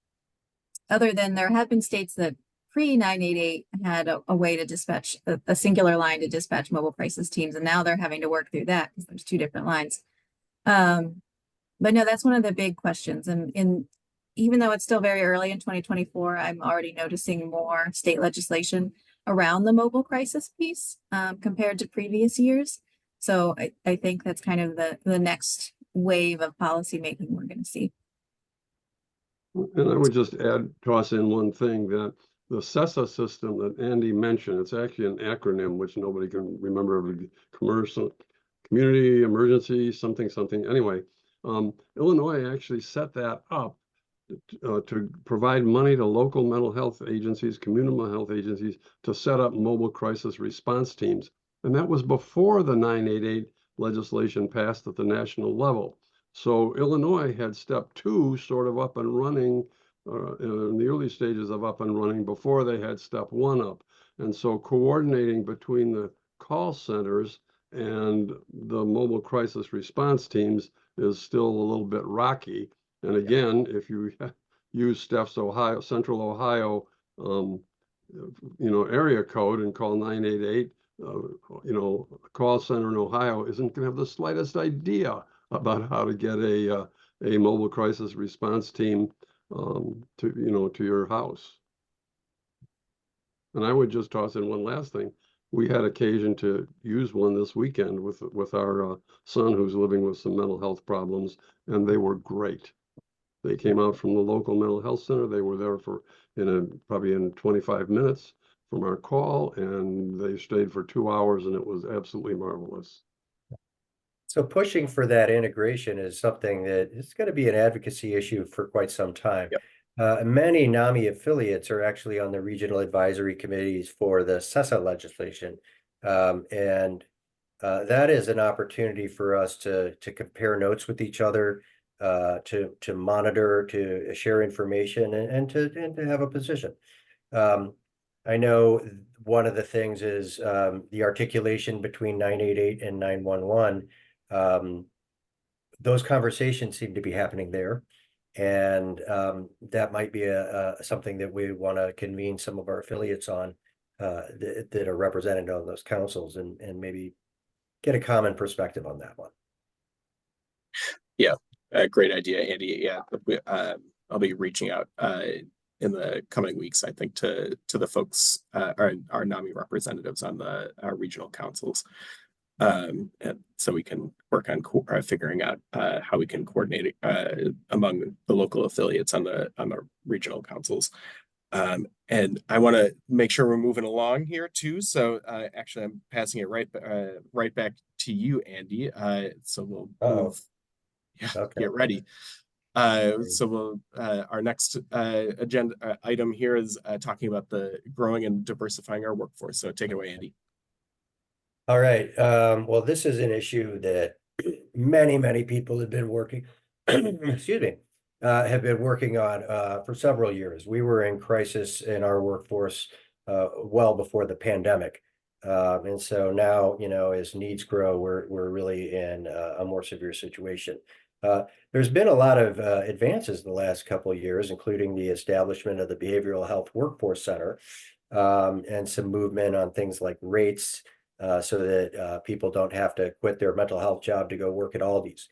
S3: Other than there have been states that pre 988 had a way to dispatch a singular line to dispatch mobile crisis teams, and now they're having to work through that because there's two different lines. But no, that's one of the big questions. And even though it's still very early in 2024, I'm already noticing more state legislation around the mobile crisis piece compared to previous years. So I think that's kind of the next wave of policy making we're going to see.
S4: And I would just toss in one thing, that the CESA system that Andy mentioned, it's actually an acronym which nobody can remember, community emergency, something. Anyway, Illinois actually set that up to provide money to local mental health agencies, community mental health agencies, to set up mobile crisis response teams. And that was before the 988 legislation passed at the national level. So Illinois had step 2 sort of up and running in the early stages of up and running before they had step 1 up. And so coordinating between the call centers and the mobile crisis response teams is still a little bit rocky. And again, if you use Steph's Ohio, Central Ohio, area code and call 988, a call center in Ohio isn't going to have the slightest idea about how to get a mobile crisis response team to your house. And I would just toss in one last thing. We had occasion to use one this weekend with our son who's living with some mental health problems, and they were great. They came out from the local mental health center. They were there probably in 25 minutes from our call, and they stayed for 2 hours, and it was absolutely marvelous.
S1: So pushing for that integration is something that is going to be an advocacy issue for quite some time.
S2: Yep.
S1: Many NAMI affiliates are actually on the regional advisory committees for the CESA legislation. And that is an opportunity for us to compare notes with each other, to monitor, to share information, and to have a position. I know one of the things is the articulation between 988 and 911. Those conversations seem to be happening there, and that might be something that we want to convene some of our affiliates on that are represented on those councils, and maybe get a common perspective on that one.
S2: Yeah, great idea, Andy. Yeah, I'll be reaching out in the coming weeks, I think, to the folks, our NAMI representatives on our regional councils. And so we can work on figuring out how we can coordinate among the local affiliates on the regional councils. And I want to make sure we're moving along here too. So actually, I'm passing it right back to you, Andy. So we'll move. Yeah,
S1: Okay.
S2: get ready. So we'll our next agenda item here is talking about the growing and diversifying our workforce. So take it away, Andy.
S1: All right. Well, this is an issue that many people have been working, excuse me, have been working on for several years. We were in crisis in our workforce well before the pandemic. And so now, as needs grow, we're really in a more severe situation. There's been a lot of advances in the last couple of years, including the establishment of the Behavioral Health Workforce Center, and some movement on things like rates, so that people don't have to quit their mental health job to go work at Aldi's.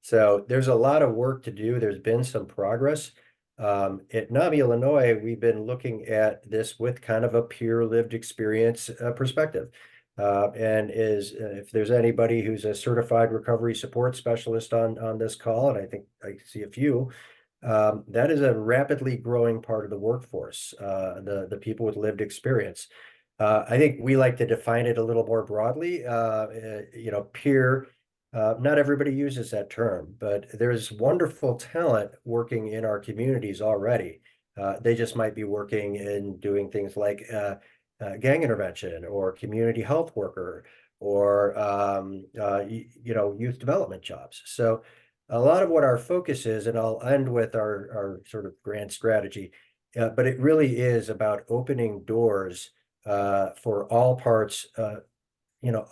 S1: So there's a lot of work to do. There's been some progress. At NAMI Illinois, we've been looking at this with kind of a peer lived experience perspective. And if there's anybody who's a certified recovery support specialist on this call, and I think I see a few, that is a rapidly growing part of the workforce, the people with lived experience. I think we like to define it a little more broadly. Peer Not everybody uses that term, but there's wonderful talent working in our communities already. They just might be working in doing things like gang intervention or community health worker or youth development jobs. So a lot of what our focus is, and I'll end with our sort of grand strategy, but it really is about opening doors for all parts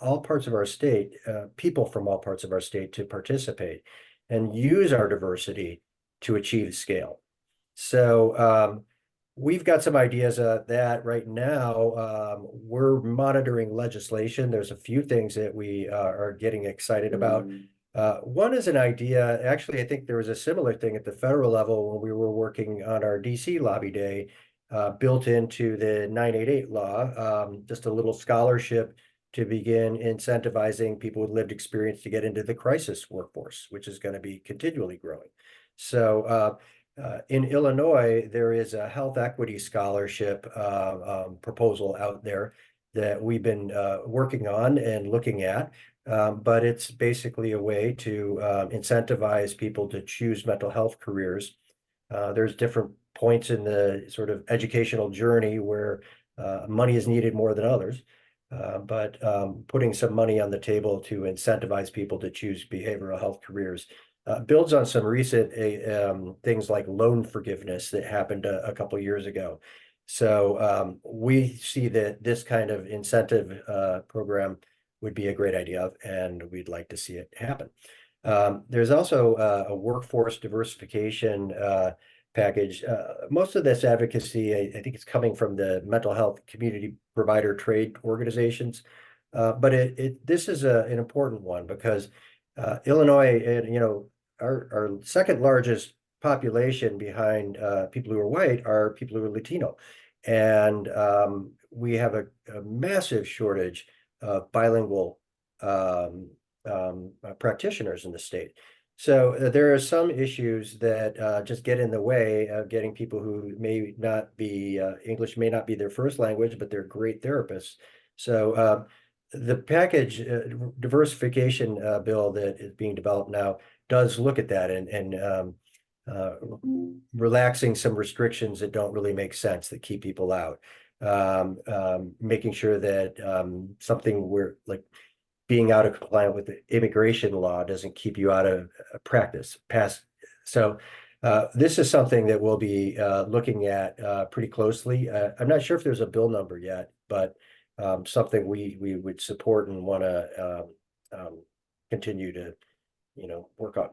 S1: all parts of our state, people from all parts of our state to participate and use our diversity to achieve scale. So we've got some ideas that right now we're monitoring legislation. There's a few things that we are getting excited about. One is an idea, actually, I think there was a similar thing at the federal level when we were working on our DC lobby day, built into the 988 law, just a little scholarship to begin incentivizing people with lived experience to get into the crisis workforce, which is going to be continually growing. So in Illinois, there is a health equity scholarship proposal out there that we've been working on and looking at. But it's basically a way to incentivize people to choose mental health careers. There's different points in the sort of educational journey where money is needed more than others. But putting some money on the table to incentivize people to choose behavioral health careers builds on some recent things like loan forgiveness that happened a couple of years ago. So we see that this kind of incentive program would be a great idea, and we'd like to see it happen. There's also a workforce diversification package. Most of this advocacy, I think it's coming from the mental health community provider trade organizations. But this is an important one because Illinois, our second largest population behind people who are white are people who are Latino. And we have a massive shortage of bilingual practitioners in the state. So there are some issues that just get in the way of getting people who may not be English may not be their first language, but they're great therapists. So the package diversification bill that is being developed now does look at that and relaxing some restrictions that don't really make sense that keep people out. Making sure that something where like being out of compliance with the immigration law doesn't keep you out of practice past. So this is something that we'll be looking at pretty closely. I'm not sure if there's a bill number yet, but something we would support and want to continue to work on.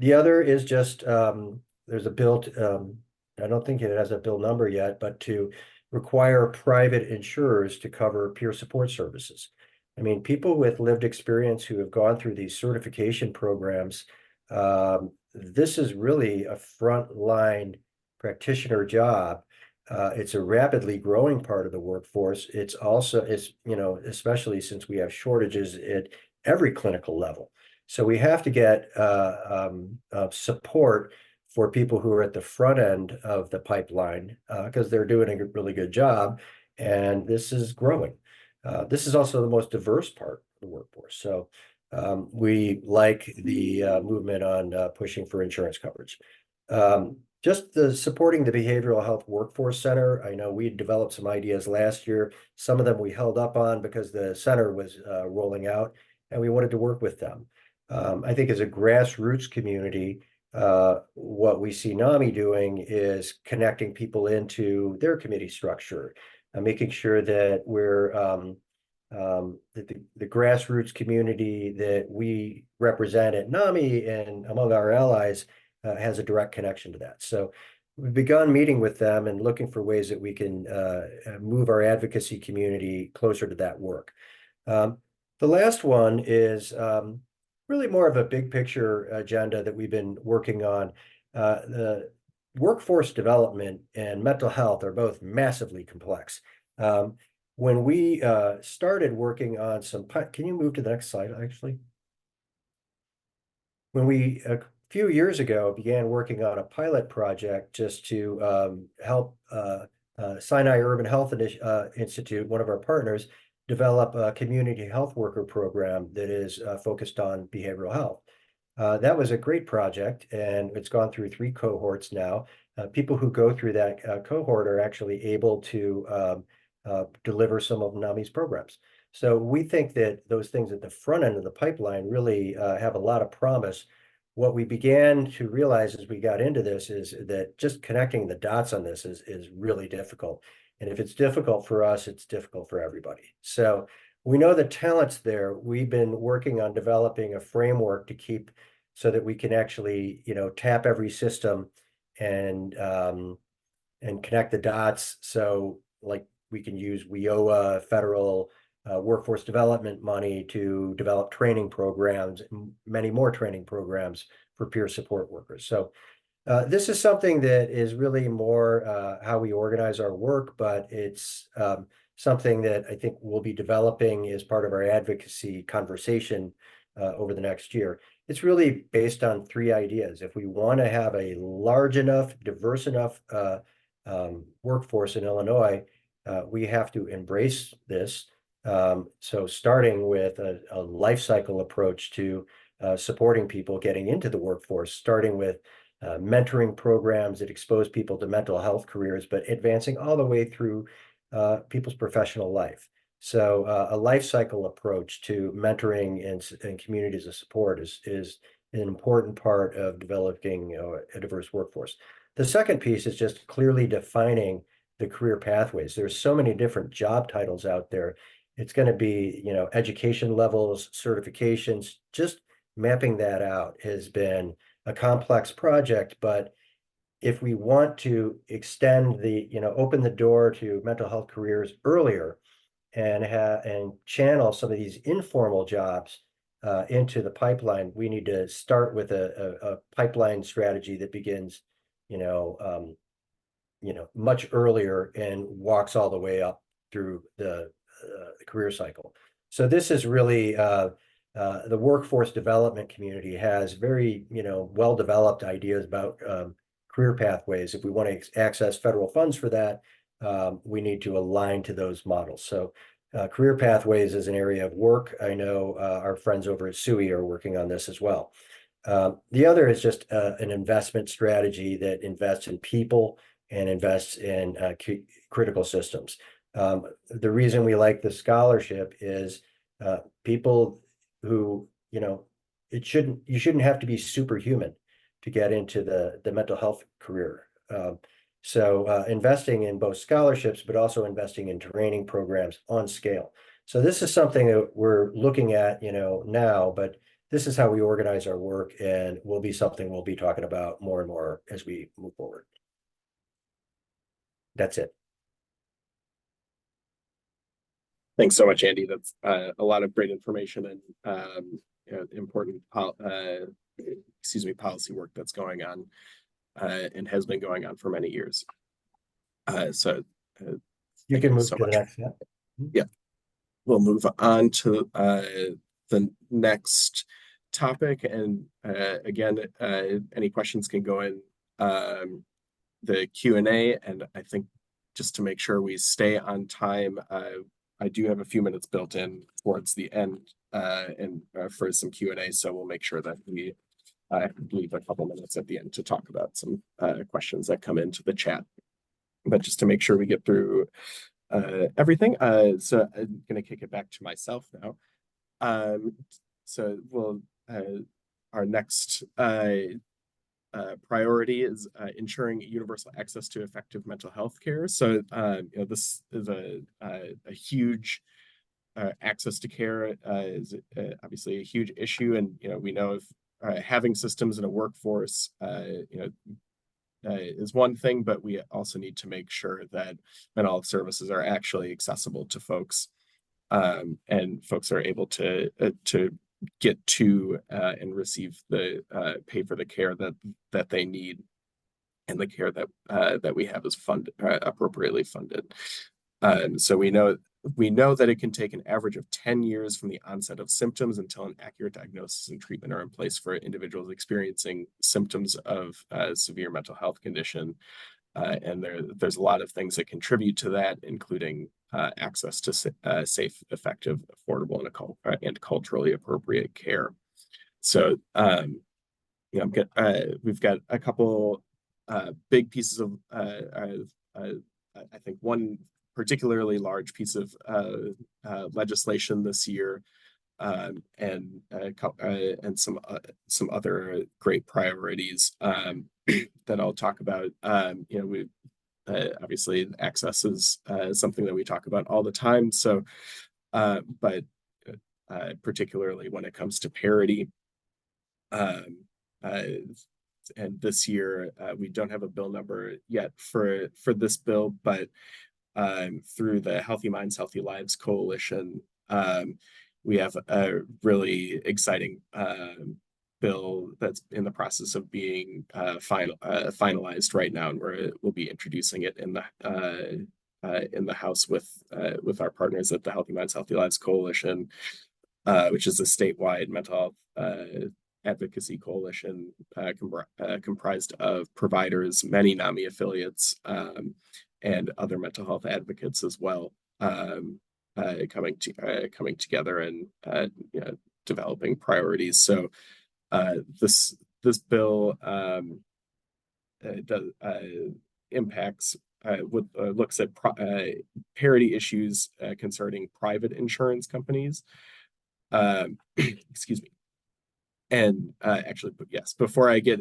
S1: The other is just there's a bill I don't think it has a bill number yet, but to require private insurers to cover peer support services. I mean, people with lived experience who have gone through these certification programs, this is really a frontline practitioner job. It's a rapidly growing part of the workforce. It's especially since we have shortages at every clinical level. So we have to get support for people who are at the front end of the pipeline because they're doing a really good job, and this is growing. This is also the most diverse part of the workforce. So we like the movement on pushing for insurance coverage. Just supporting the Behavioral Health Workforce Center. I know we developed some ideas last year. Some of them we held up on because the center was rolling out and we wanted to work with them. I think as a grassroots community, what we see NAMI doing is connecting people into their committee structure, making sure that we're that the grassroots community that we represent at NAMI and among our allies has a direct connection to that. So we've begun meeting with them and looking for ways that we can move our advocacy community closer to that work. The last one is really more of a big picture agenda that we've been working on. The workforce development and mental health are both massively complex. When we started working on some, can you move to the next slide, actually? When we, a few years ago, began working on a pilot project just to help Sinai Urban Health Institute, one of our partners, develop a community health worker program that is focused on behavioral health. That was a great project, and it's gone through 3 cohorts now. People who go through that cohort are actually able to deliver some of NAMI's programs. So we think that those things at the front end of the pipeline really have a lot of promise. What we began to realize as we got into this is that just connecting the dots on this is really difficult. And if it's difficult for us, it's difficult for everybody. So we know the talent's there. We've been working on developing a framework to keep so that we can actually, tap every system and connect the dots. So like we can use WIOA, federal workforce development money to develop training programs, many more training programs for peer support workers. So this is something that is really more how we organize our work, but it's something that I think we'll be developing as part of our advocacy conversation over the next year. It's really based on 3 ideas. If we want to have a large enough, diverse enough workforce in Illinois, we have to embrace this. So starting with a life cycle approach to supporting people getting into the workforce, starting with mentoring programs that expose people to mental health careers, but advancing all the way through people's professional life. So a life cycle approach to mentoring and communities of support is an important part of developing a diverse workforce. The second piece is just clearly defining the career pathways. There's so many different job titles out there. It's going to be, education levels, certifications, just mapping that out has been a complex project. But if we want to extend open the door to mental health careers earlier and channel some of these informal jobs into the pipeline, we need to start with a pipeline strategy that begins, much earlier and walks all the way up through the career cycle. So this is really the workforce development community has very, well-developed ideas about career pathways. If we want to access federal funds for that, we need to align to those models. So career pathways is an area of work. I know our friends over at SUI are working on this as well. The other is just an investment strategy that invests in people and invests in critical systems. The reason we like the scholarship is people who, you shouldn't have to be superhuman to get into the mental health career. So investing in both scholarships, but also investing in training programs on scale. So this is something that we're looking at, now, but this is how we organize our work, and will be something we'll be talking about more and more as we move forward. That's it.
S2: Thanks so much, Andy. That's a lot of great information and important policy work that's going on and has been going on for many years. So
S1: You can move
S2: so
S1: to the
S2: much.
S1: next step.
S2: Yeah, we'll move on to the next topic. And again, any questions can go in the Q&A. And I think just to make sure we stay on time, I do have a few minutes built in towards the end and for some Q&A. So we'll make sure that we leave a couple minutes at the end to talk about some questions that come into the chat. But just to make sure we get through everything, so I'm going to kick it back to myself now. So we'll our next priority is ensuring universal access to effective mental health care. So this is a huge access to care is obviously a huge issue, and we know if having systems in a workforce is one thing, but we also need to make sure that mental health services are actually accessible to folks, and folks are able to get to and receive the pay for the care that they need, and the care that we have is funded appropriately funded. So we know that it can take an average of 10 years from the onset of symptoms until an accurate diagnosis and treatment are in place for individuals experiencing symptoms of severe mental health condition. And there's a lot of things that contribute to that, including access to safe, effective, affordable, and culturally appropriate care. So, we've got a couple big pieces of, I think one particularly large piece of legislation this year, and some other great priorities that I'll talk about. We obviously access is something that we talk about all the time. So, but particularly when it comes to parity, and this year we don't have a bill number yet for this bill, but through the Healthy Minds, Healthy Lives Coalition, we have a really exciting bill that's in the process of being finalized right now, and we'll be introducing it in the House with our partners at the Healthy Minds, Healthy Lives Coalition, which is a statewide mental health advocacy coalition comprised of providers, many NAMI affiliates, and other mental health advocates as well, coming together and developing priorities. So this bill impacts looks at parity issues concerning private insurance companies. Excuse me. And actually, yes, before I get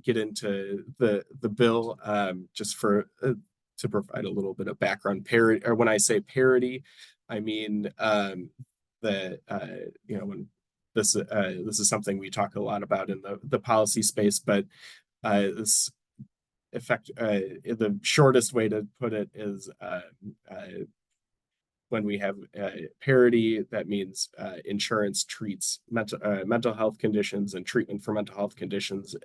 S2: into the bill, just to provide a little bit of background, parity, or when I say parity, I mean when this is something we talk a lot about in the policy space, but this the shortest way to put it is when we have parity, that means insurance treats mental health conditions and treatment for mental health conditions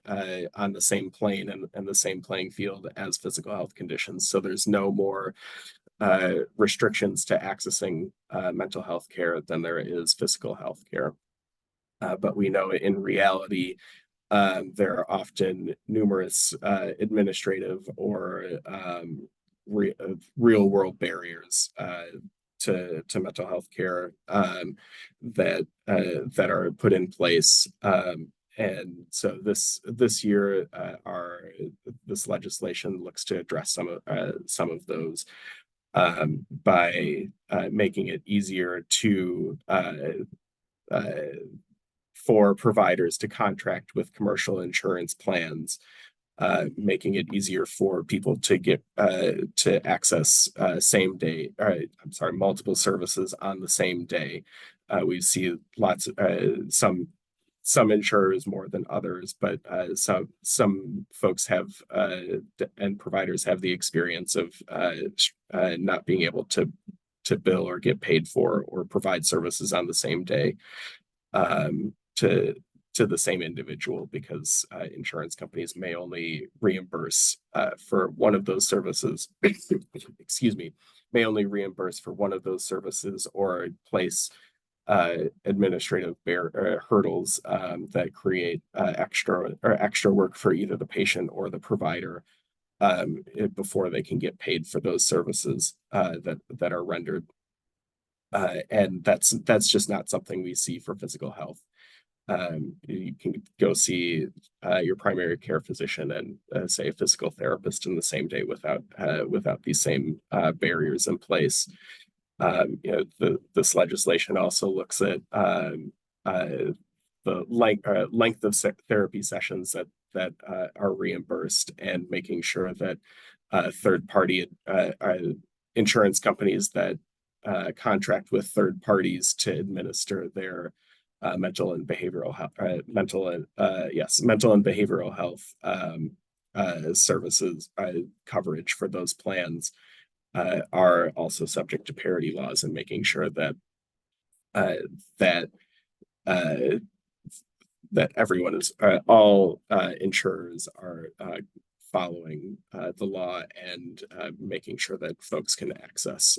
S2: on the same plane and the same playing field as physical health conditions. So there's no more restrictions to accessing mental health care than there is physical health care. But we know in reality, there are often numerous administrative or real world barriers to mental health care that are put in place, and so this year this legislation looks to address some of those by making it easier for providers to contract with commercial insurance plans, making it easier for people to get to access multiple services on the same day. We see lots of some insurers more than others, but some folks have and providers have the experience of not being able to bill or get paid for or provide services on the same day to the same individual, because insurance companies may only reimburse for one of those services. Excuse me, may only reimburse for one of those services or place administrative hurdles that create extra work for either the patient or the provider before they can get paid for those services that are rendered. And that's just not something we see for physical health. You can go see your primary care physician and say a physical therapist in the same day without these same barriers in place. This legislation also looks at the length of therapy sessions that are reimbursed, and making sure that third-party insurance companies that contract with third parties to administer their mental and behavioral health services coverage for those plans are also subject to parity laws, and making sure that that everyone is all insurers are following the law, and making sure that folks can access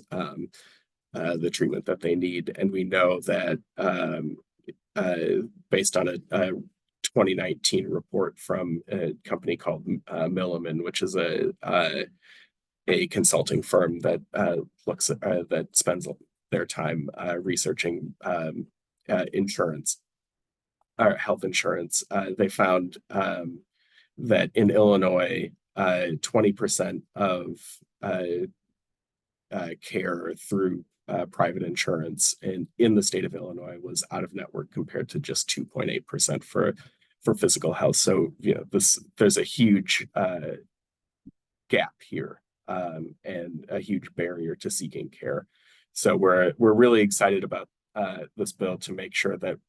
S2: the treatment that they need. And we know that based on a 2019 report from a company called Milliman, which is a consulting firm that looks at, that spends their time researching insurance or health insurance. They found that in Illinois, 20% of care through private insurance in the state of Illinois was out of network, compared to just 2.8% for physical health. So, you know, there's a huge gap here, and a huge barrier to seeking care. So we're really excited about this bill to make sure that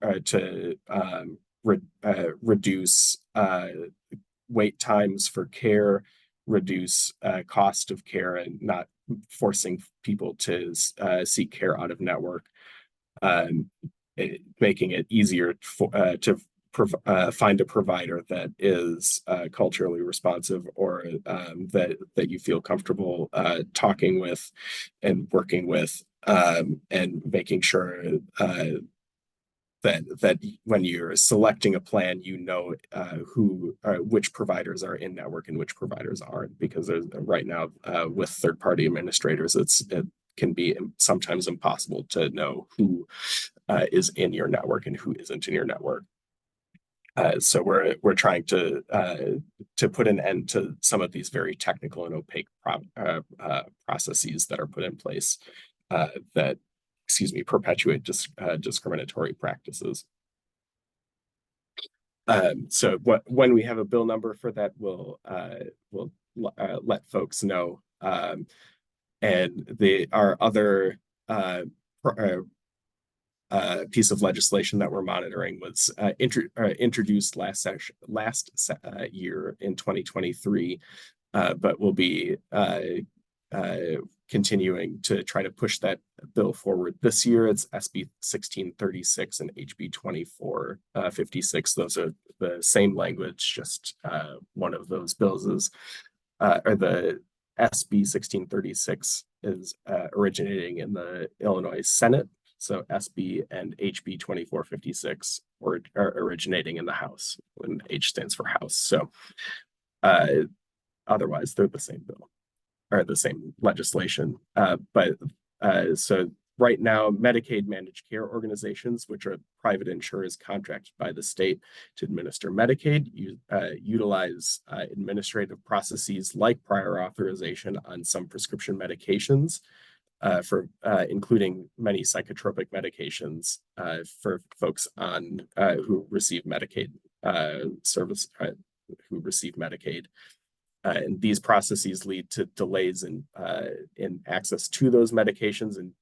S2: reduce wait times for care, reduce cost of care, and not forcing people to seek care out of network, making it easier to find a provider that is culturally responsive, or that you feel comfortable talking with and working with, and making sure that when you're selecting a plan, you know which providers are in network and which providers aren't, because right now with third-party administrators, it can be sometimes impossible to know who is in your network and who isn't in your network. So we're trying to put an end to some of these very technical and opaque processes that are put in place that, perpetuate discriminatory practices. So when we have a bill number for that, we'll let folks know. And our other piece of legislation that we're monitoring was introduced last year in 2023, but we'll be continuing to try to push that bill forward this year. It's SB 1636 and HB 2456. Those are the same language, just one of those bills is, or the SB 1636 is originating in the Illinois Senate. So SB and HB 2456 are originating in the House, when H stands for House. So otherwise, they're the same bill, or the same legislation. So right now, Medicaid managed care organizations, which are private insurers contracted by the state to administer Medicaid, utilize administrative processes like prior authorization on some prescription medications, for including many psychotropic medications for folks on who receive Medicaid service, who receive Medicaid. And these processes lead to delays in access to those medications, and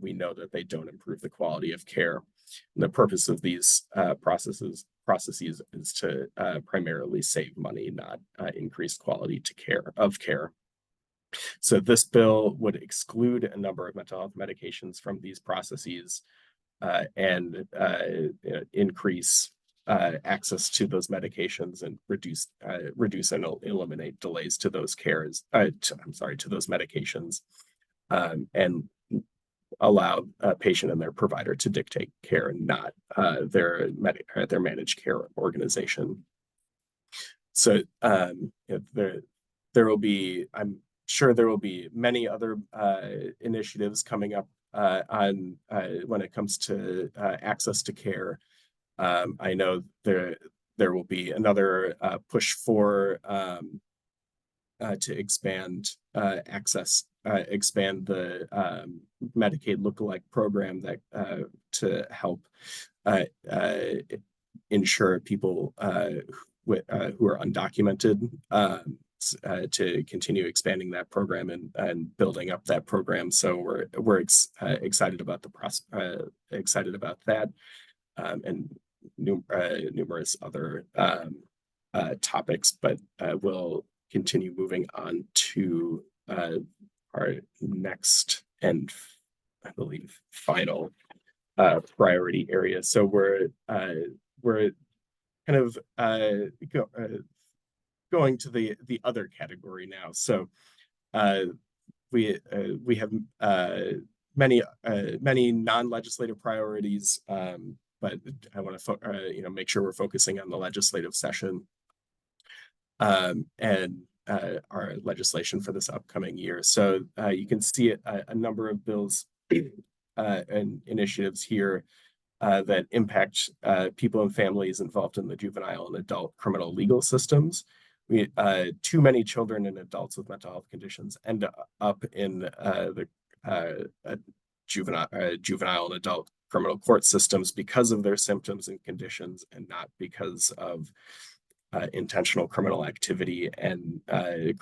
S2: we know that they don't improve the quality of care. And the purpose of these processes is to primarily save money, not increase quality of care. So this bill would exclude a number of mental health medications from these processes, and increase access to those medications, and reduce and eliminate delays to those to those medications, and allow a patient and their provider to dictate care, and not their managed care organization. So there will be, I'm sure there will be many other initiatives coming up on when it comes to access to care. I know there will be another push for to expand access, expand the Medicaid lookalike program that to help ensure people who are undocumented, to continue expanding that program and building up that program. So we're excited about excited about that, and numerous other topics, but we'll continue moving on to our next and, I believe, final priority area. So we're kind of going to the other category now. So we have many non-legislative priorities, but I want to make sure we're focusing on the legislative session. And our legislation for this upcoming year. So you can see a number of bills and initiatives here that impact people and families involved in the juvenile and adult criminal legal systems. Too many children and adults with mental health conditions end up in the juvenile and adult criminal court systems because of their symptoms and conditions, and not because of intentional criminal activity. And the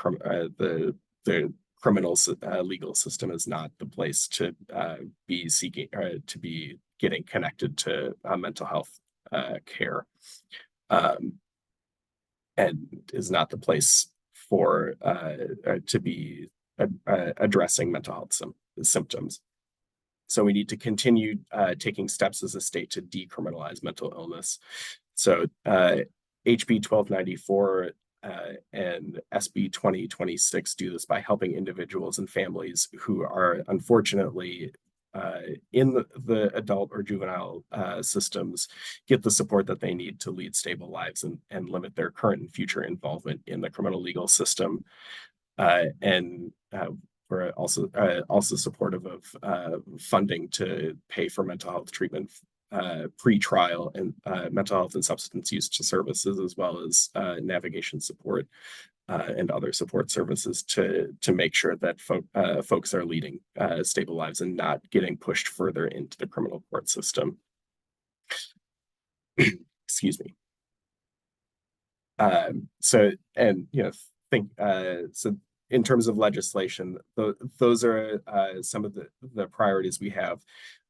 S2: criminal legal system is not the place to be seeking to be getting connected to mental health care, and is not the place for to be addressing mental health symptoms. So we need to continue taking steps as a state to decriminalize mental illness. So HB 1294 and SB 2026 do this by helping individuals and families who are unfortunately in the adult or juvenile systems get the support that they need to lead stable lives and limit their current and future involvement in the criminal legal system. We're also supportive of funding to pay for mental health treatment, pre-trial, and mental health and substance use services, as well as navigation support and other support services to make sure that folks are leading stable lives and not getting pushed further into the criminal court system. Excuse me. So in terms of legislation, those are some of the priorities we have.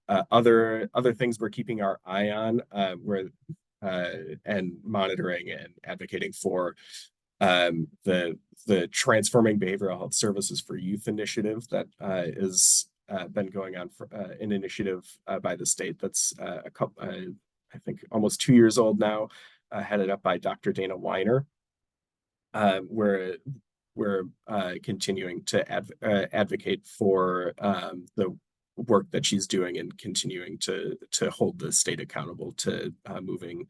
S2: Other things we're keeping our eye on, and monitoring and advocating for, the Transforming Behavioral Health Services for Youth initiative that is been going on for an initiative by the state that's I think almost 2 years old now, headed up by Dr. Dana Weiner. We're continuing to advocate for the work that she's doing and continuing to hold the state accountable to moving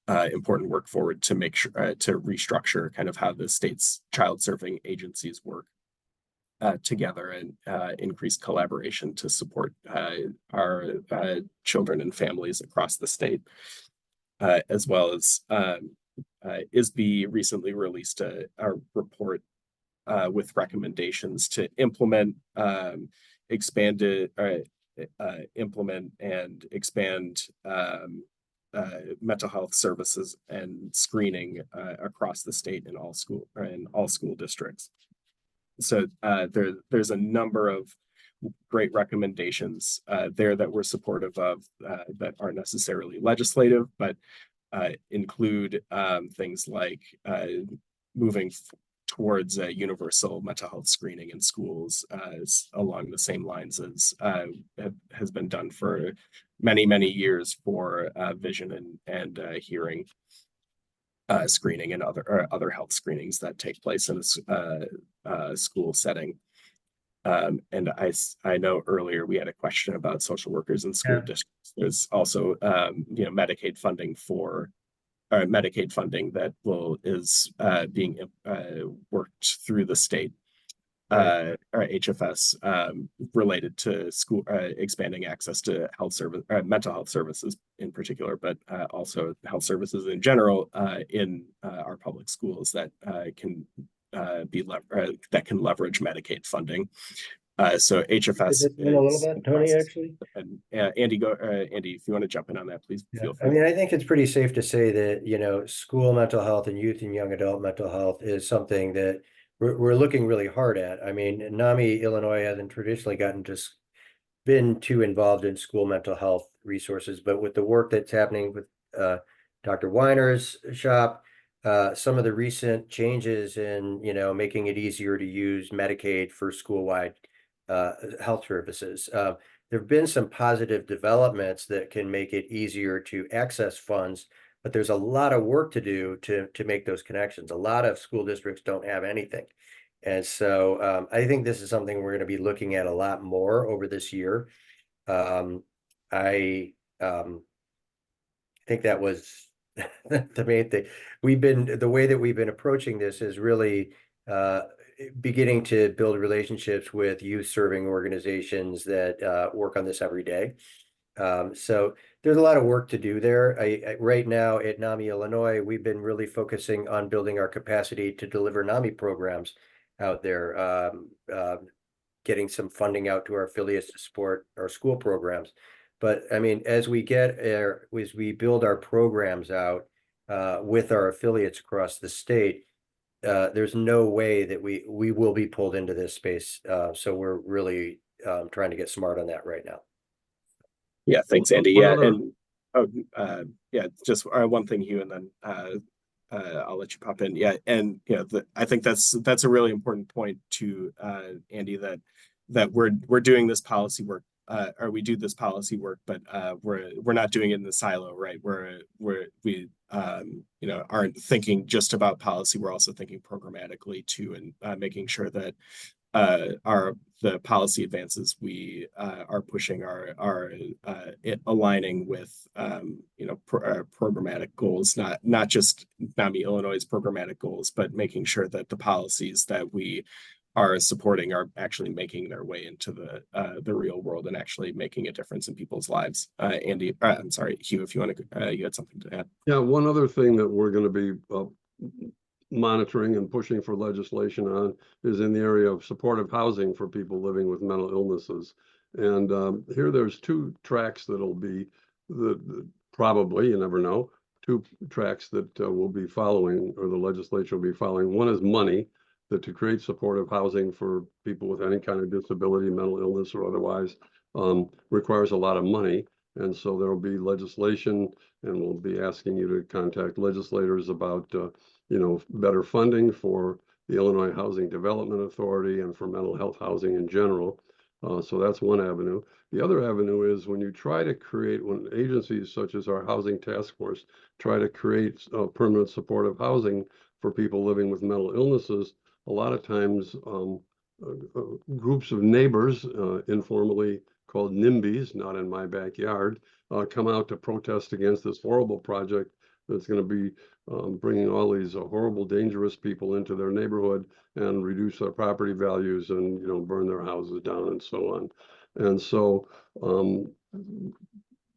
S2: important work forward to make sure to restructure kind of how the state's child serving agencies work together and increase collaboration to support our children and families across the state, as well as ISB recently released a report with recommendations to implement implement and expand mental health services and screening across the state in all school districts. So there's a number of great recommendations there that we're supportive of that aren't necessarily legislative, but include things like moving towards universal mental health screening in schools, along the same lines as has been done for many years for vision and hearing screening and other health screenings that take place in a school setting. And I know earlier we had a question about social workers in school districts. There's also Medicaid funding that is being worked through the state, or HFS, related to school expanding access to mental health services in particular, but also health services in general in our public schools that can leverage Medicaid funding. So HFS
S1: Is it in a little bit, Tony, actually?
S2: And Andy, if you want to jump in on that, please feel free.
S1: I mean, I think it's pretty safe to say that, school mental health and youth and young adult mental health is something that we're looking really hard at. I mean, NAMI Illinois hasn't traditionally been too involved in school mental health resources, but with the work that's happening with Dr. Weiner's shop, some of the recent changes in, making it easier to use Medicaid for school-wide health services. There have been some positive developments that can make it easier to access funds, but there's a lot of work to do to make those connections. A lot of school districts don't have anything. And so I think this is something we're going to be looking at a lot more over this year. I think that was the main thing. The way that we've been approaching this is really beginning to build relationships with youth serving organizations that work on this every day. So there's a lot of work to do there. Right now at NAMI Illinois, we've been really focusing on building our capacity to deliver NAMI programs out there, getting some funding out to our affiliates to support our school programs. But I mean, as we build our programs out with our affiliates across the state, there's no way that we will be pulled into this space. So we're really trying to get smart on that right now.
S2: Yeah, thanks, Andy.
S4: One
S2: Yeah,
S4: other-
S2: and yeah, just one thing, Hugh, and then I'll let you pop in. Yeah, and I think that's a really important point to Andy, that we're doing this policy work, or we do this policy work, but we're not doing it in the silo, right? We aren't thinking just about policy. We're also thinking programmatically too, and making sure that the policy advances we are pushing are aligning with programmatic goals, not just NAMI Illinois' programmatic goals, but making sure that the policies that we are supporting are actually making their way into the real world and actually making a difference in people's lives. Andy, I'm sorry, Hugh, if you want to, you had something to add.
S4: Yeah, one other thing that we're going to be monitoring and pushing for legislation on is in the area of supportive housing for people living with mental illnesses. And here there's two tracks that'll be probably, you never know, two tracks that will be following, or the legislature will be following. One is money, that to create supportive housing for people with any kind of disability, mental illness or otherwise, requires a lot of money. And so there will be legislation, and we'll be asking you to contact legislators about better funding for the Illinois Housing Development Authority and for mental health housing in general. So that's one avenue. The other avenue is when agencies such as our Housing Task Force try to create permanent supportive housing for people living with mental illnesses, a lot of times groups of neighbors, informally called NIMBYs, not in my backyard, come out to protest against this horrible project that's going to be bringing all these horrible, dangerous people into their neighborhood and reduce their property values and burn their houses down and so on. And so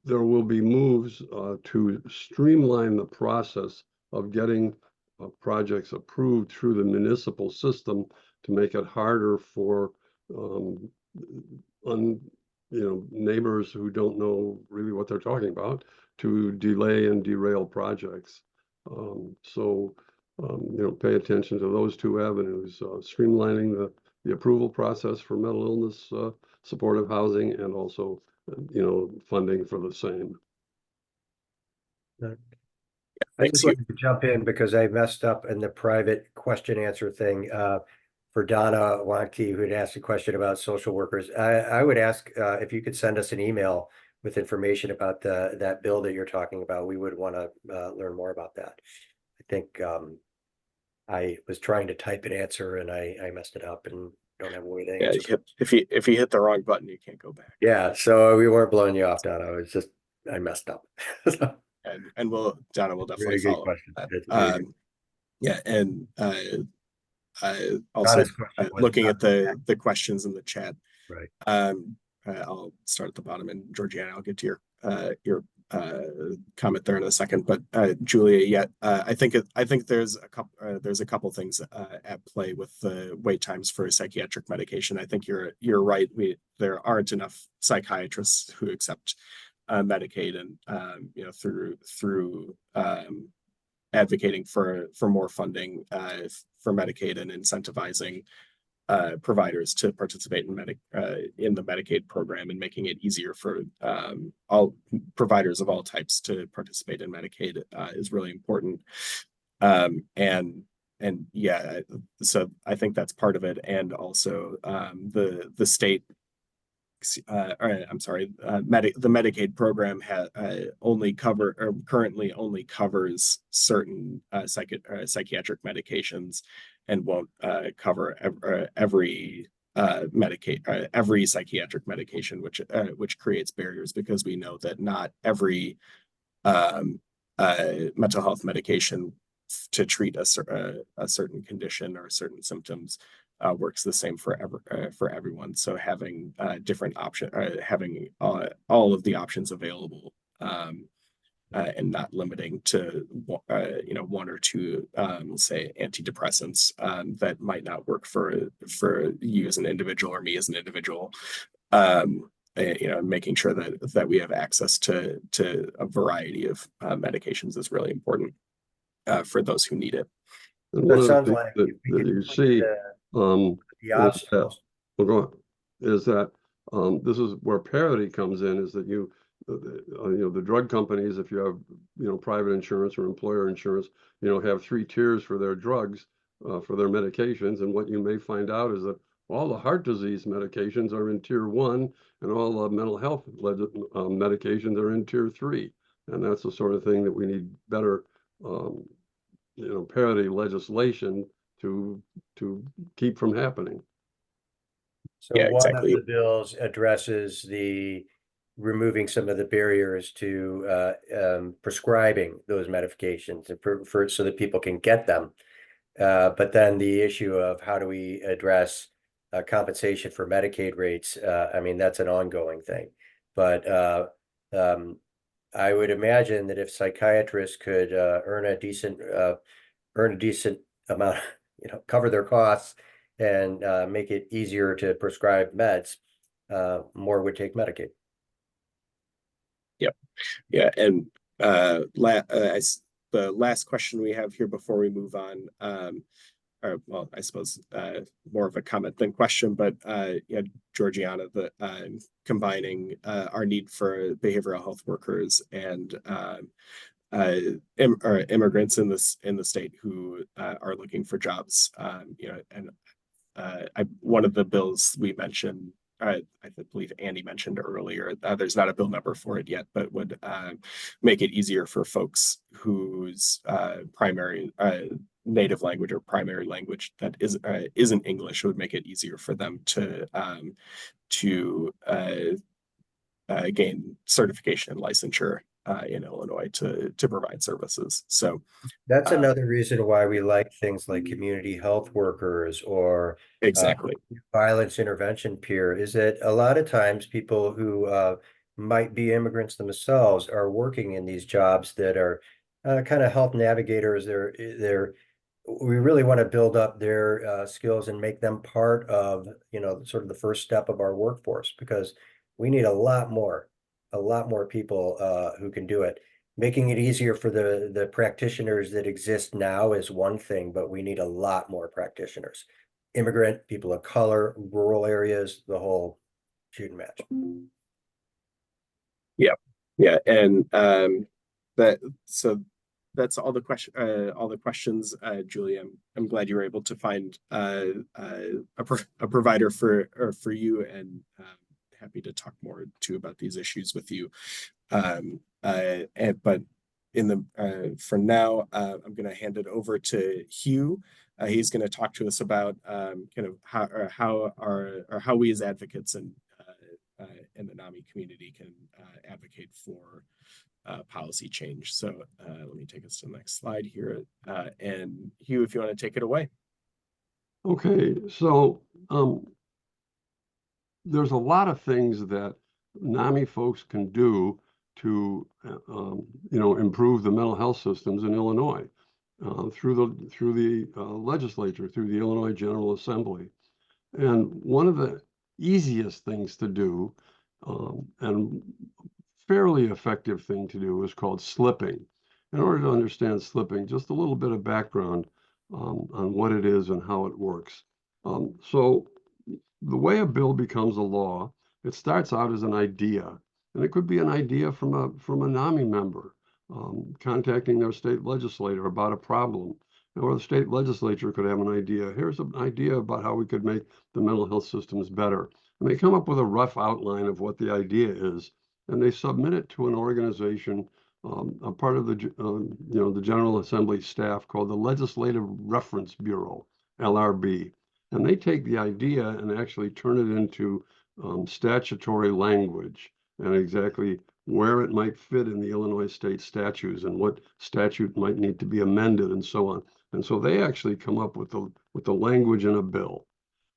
S4: there will be moves to streamline the process of getting projects approved through the municipal system to make it harder for neighbors who don't know really what they're talking about to delay and derail projects. Pay attention to those two avenues, streamlining the approval process for mental illness supportive housing, and also funding for the same.
S1: I just wanted to jump in because I messed up in the private question answer thing for Donna Wanke, who had asked a question about social workers. I would ask if you could send us an email with information about that bill that you're talking about. We would want to learn more about that. I think I was trying to type an answer and I messed it up and don't have a way to answer.
S2: Yeah, if you hit the wrong button, you can't go back.
S1: Yeah, so we weren't blowing you off, Donna. I messed up.
S2: and Donna will definitely
S1: Very good
S2: follow
S1: question.
S2: that. Yeah, and also looking at the questions in the chat.
S1: Right.
S2: I'll start at the bottom, and Georgiana, I'll get to your comment there in a second. But Julia, yeah, I think there's a couple things at play with the wait times for psychiatric medication. I think you're right. There aren't enough psychiatrists who accept Medicaid, and through advocating for more funding for Medicaid and incentivizing providers to participate in the Medicaid program, and making it easier for all providers of all types to participate in Medicaid is really important. And yeah, so I think that's part of it. And also the state, I'm sorry, the Medicaid program currently only covers certain psychiatric medications, and won't cover every every psychiatric medication, which creates barriers, because we know that not every mental health medication to treat a certain condition or certain symptoms works the same for everyone. So having different options, having all of the options available, and not limiting to one or two say antidepressants that might not work for you as an individual or me as an individual. Making sure that we have access to a variety of medications is really important for those who need it.
S4: And one
S1: That
S4: of the
S1: sounds
S4: things
S1: like
S4: that
S1: if we
S4: that
S1: could
S4: you
S1: put
S4: see
S1: the
S4: is that,
S1: obstacles.
S4: well, go on, is that this is where parity comes in, is that the drug companies, if you have private insurance or employer insurance, have 3 tiers for their drugs, for their medications, and what you may find out is that all the heart disease medications are in tier 1, and all the mental health medications are in tier 3, and that's the sort of thing that we need better parity legislation to keep from happening.
S1: So
S2: Yeah,
S1: one of
S2: exactly.
S1: the bills addresses removing some of the barriers to prescribing those medications so that people can get them. But then the issue of how do we address compensation for Medicaid rates? I mean, that's an ongoing thing. But I would imagine that if psychiatrists could earn a decent amount, cover their costs and make it easier to prescribe meds, more would take Medicaid.
S2: Yep. Yeah. And the last question we have here before we move on, or well, I suppose more of a comment than question, but Georgiana, combining our need for behavioral health workers and immigrants in the state who are looking for jobs, and one of the bills we mentioned, I believe Andy mentioned earlier, there's not a bill number for it yet, but would make it easier for folks whose primary native language or primary language that isn't English. It would make it easier for them to gain certification and licensure in Illinois to provide services. So
S1: that's another reason why we like things like community health workers or
S2: exactly.
S1: Violence intervention peer, is that a lot of times people who might be immigrants themselves are working in these jobs that are kind of health navigators. We really want to build up their skills and make them part of, sort of the first step of our workforce, because we need a lot more people who can do it. Making it easier for the practitioners that exist now is one thing, but we need a lot more practitioners. Immigrant, people of color, rural areas, the whole shooting match.
S2: Yeah. And that's all the questions, Julie. I'm glad you were able to find a provider for you, and happy to talk more too about these issues with you. But for now, I'm going to hand it over to Hugh. He's going to talk to us about kind of how we as advocates and in the NAMI community can advocate for policy change. So let me take us to the next slide here. And Hugh, if you want to take it away.
S4: Okay, so there's a lot of things that NAMI folks can do to improve the mental health systems in Illinois through the legislature, through the Illinois General Assembly. And one of the easiest things to do and fairly effective thing to do is called slipping. In order to understand slipping, just a little bit of background on what it is and how it works. So the way a bill becomes a law, it starts out as an idea, and it could be an idea from a NAMI member contacting their state legislator about a problem, or the state legislature could have an idea. Here's an idea about how we could make the mental health systems better, and they come up with a rough outline of what the idea is, and they submit it to an organization, a part of the the General Assembly staff, called the Legislative Reference Bureau, LRB. And they take the idea and actually turn it into statutory language and exactly where it might fit in the Illinois state statutes and what statute might need to be amended and so on. And so they actually come up with the language in a bill.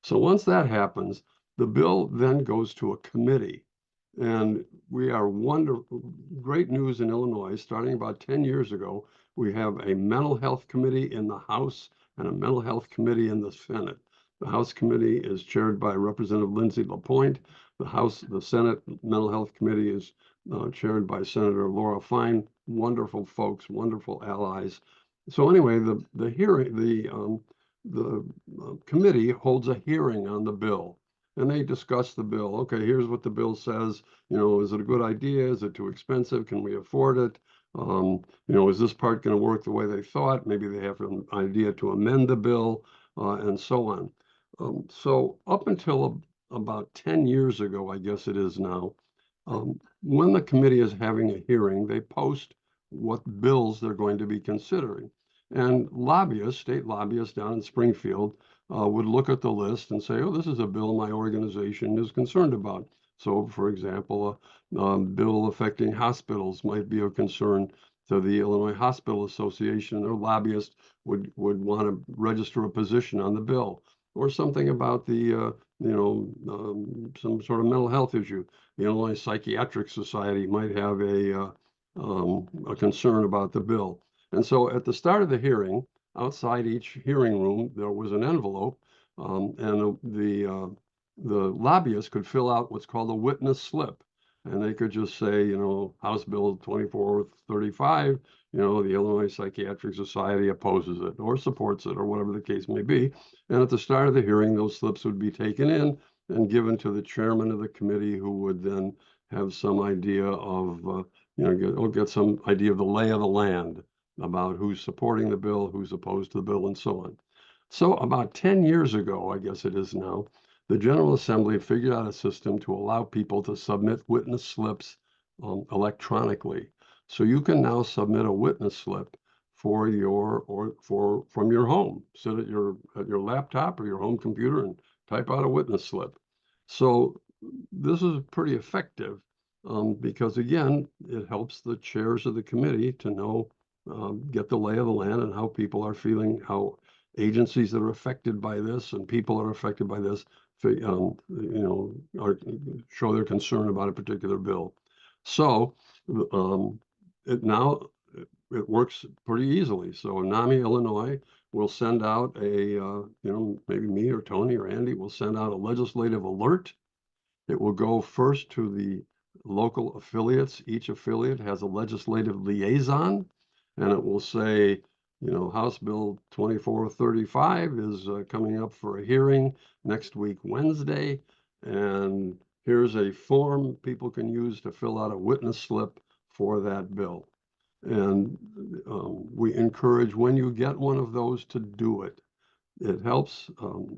S4: So once that happens, the bill then goes to a committee. And we are great news in Illinois. Starting about 10 years ago, we have a mental health committee in the House and a mental health committee in the Senate. The House committee is chaired by Representative Lindsay LaPointe. The Senate Mental Health Committee is chaired by Senator Laura Fine. Wonderful folks, wonderful allies. So anyway, the committee holds a hearing on the bill, and they discuss the bill. Okay, here's what the bill says. Is it a good idea? Is it too expensive? Can we afford it? Is this part going to work the way they thought? Maybe they have an idea to amend the bill, and so on. So up until about 10 years ago, I guess it is now, when the committee is having a hearing, they post what bills they're going to be considering. And state lobbyists down in Springfield would look at the list and say, oh, this is a bill my organization is concerned about. So, for example, a bill affecting hospitals might be of concern to the Illinois Hospital Association. Their lobbyist would want to register a position on the bill. Or something about the, some sort of mental health issue. The Illinois Psychiatric Society might have a concern about the bill. And so at the start of the hearing, outside each hearing room, there was an envelope, and the lobbyist could fill out what's called a witness slip. And they could just say, House Bill 2435, the Illinois Psychiatric Society opposes it or supports it or whatever the case may be. And at the start of the hearing, those slips would be taken in and given to the chairman of the committee, who would then have some idea of, get some idea of the lay of the land about who's supporting the bill, who's opposed to the bill, and so on. So about 10 years ago, I guess it is now, the General Assembly figured out a system to allow people to submit witness slips electronically. So you can now submit a witness slip from your home. Sit at your laptop or your home computer and type out a witness slip. So this is pretty effective because, again, it helps the chairs of the committee to know, get the lay of the land and how people are feeling, how agencies that are affected by this and people that are affected by this show their concern about a particular bill. So it works pretty easily. So NAMI Illinois will send out maybe me or Tony or Andy will send out a legislative alert. It will go first to the local affiliates. Each affiliate has a legislative liaison, and it will say, House Bill 2435 is coming up for a hearing next week, Wednesday, and here's a form people can use to fill out a witness slip for that bill. And we encourage, when you get one of those, to do it. It helps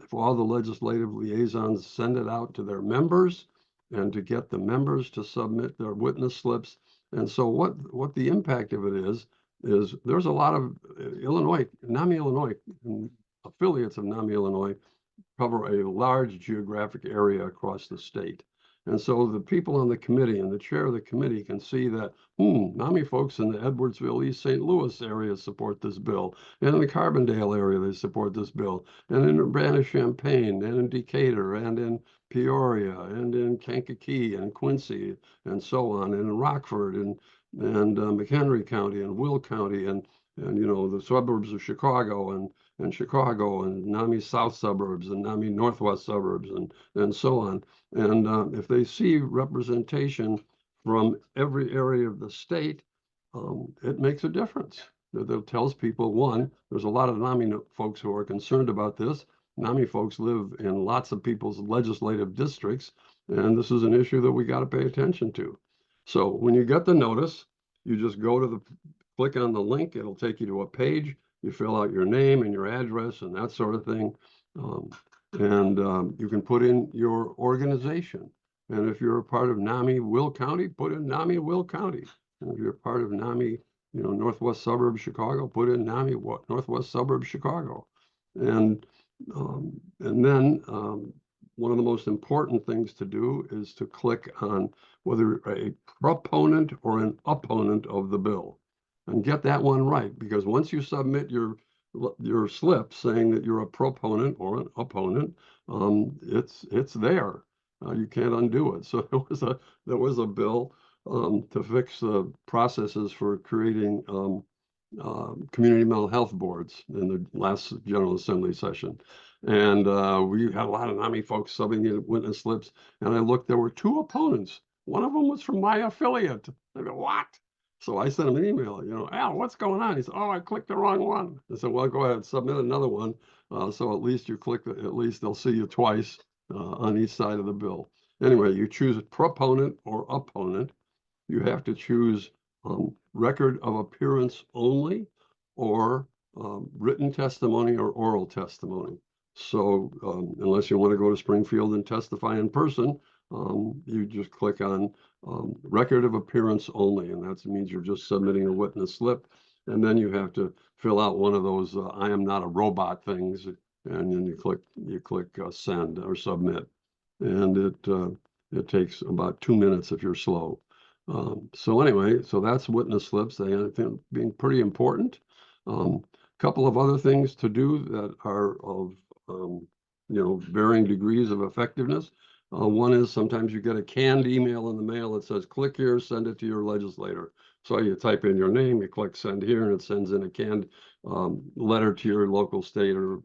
S4: if all the legislative liaisons send it out to their members and to get the members to submit their witness slips. And so what the impact of it is there's a lot of NAMI Illinois, affiliates of NAMI Illinois cover a large geographic area across the state. And so the people on the committee and the chair of the committee can see that, NAMI folks in the Edwardsville, East St. Louis area support this bill. And in the Carbondale area, they support this bill. And in Urbana-Champaign, and in Decatur, and in Peoria, and in Kankakee, and Quincy, and so on, and in Rockford, and McHenry County, and Will County, and the suburbs of Chicago, and Chicago, and NAMI South suburbs, and NAMI Northwest suburbs, and so on. And if they see representation from every area of the state, it makes a difference. That tells people, one, there's a lot of NAMI folks who are concerned about this. NAMI folks live in lots of people's legislative districts, and this is an issue that we got to pay attention to. So when you get the notice, you just click on the link. It'll take you to a page. You fill out your name and your address and that sort of thing. You can put in your organization. And if you're a part of NAMI Will County, put in NAMI Will County. And if you're part of NAMI, Northwest Suburbs Chicago, put in NAMI Northwest Suburbs Chicago. And then one of the most important things to do is to click on whether you're a proponent or an opponent of the bill. And get that one right, because once you submit your slip saying that you're a proponent or an opponent, it's there. You can't undo it. So there was a bill to fix the processes for creating community mental health boards in the last General Assembly session. And we had a lot of NAMI folks subbing in witness slips. And I looked, there were 2 opponents. One of them was from my affiliate. I go, what? So I sent him an email, Al, what's going on? He said, oh, I clicked the wrong one. I said, well, go ahead, submit another one. So at least at least they'll see you twice on each side of the bill. Anyway, you choose a proponent or opponent. You have to choose record of appearance only, or written testimony or oral testimony. So unless you want to go to Springfield and testify in person, you just click on record of appearance only, and that means you're just submitting a witness slip. And then you have to fill out one of those I am not a robot things, and then you click send or submit, and it takes about 2 minutes if you're slow. So anyway, so that's witness slips. They end up being pretty important. Couple of other things to do that are of varying degrees of effectiveness. One is sometimes you get a canned email in the mail that says, click here, send it to your legislator. So you type in your name, you click send here, and it sends in a canned letter to your local state or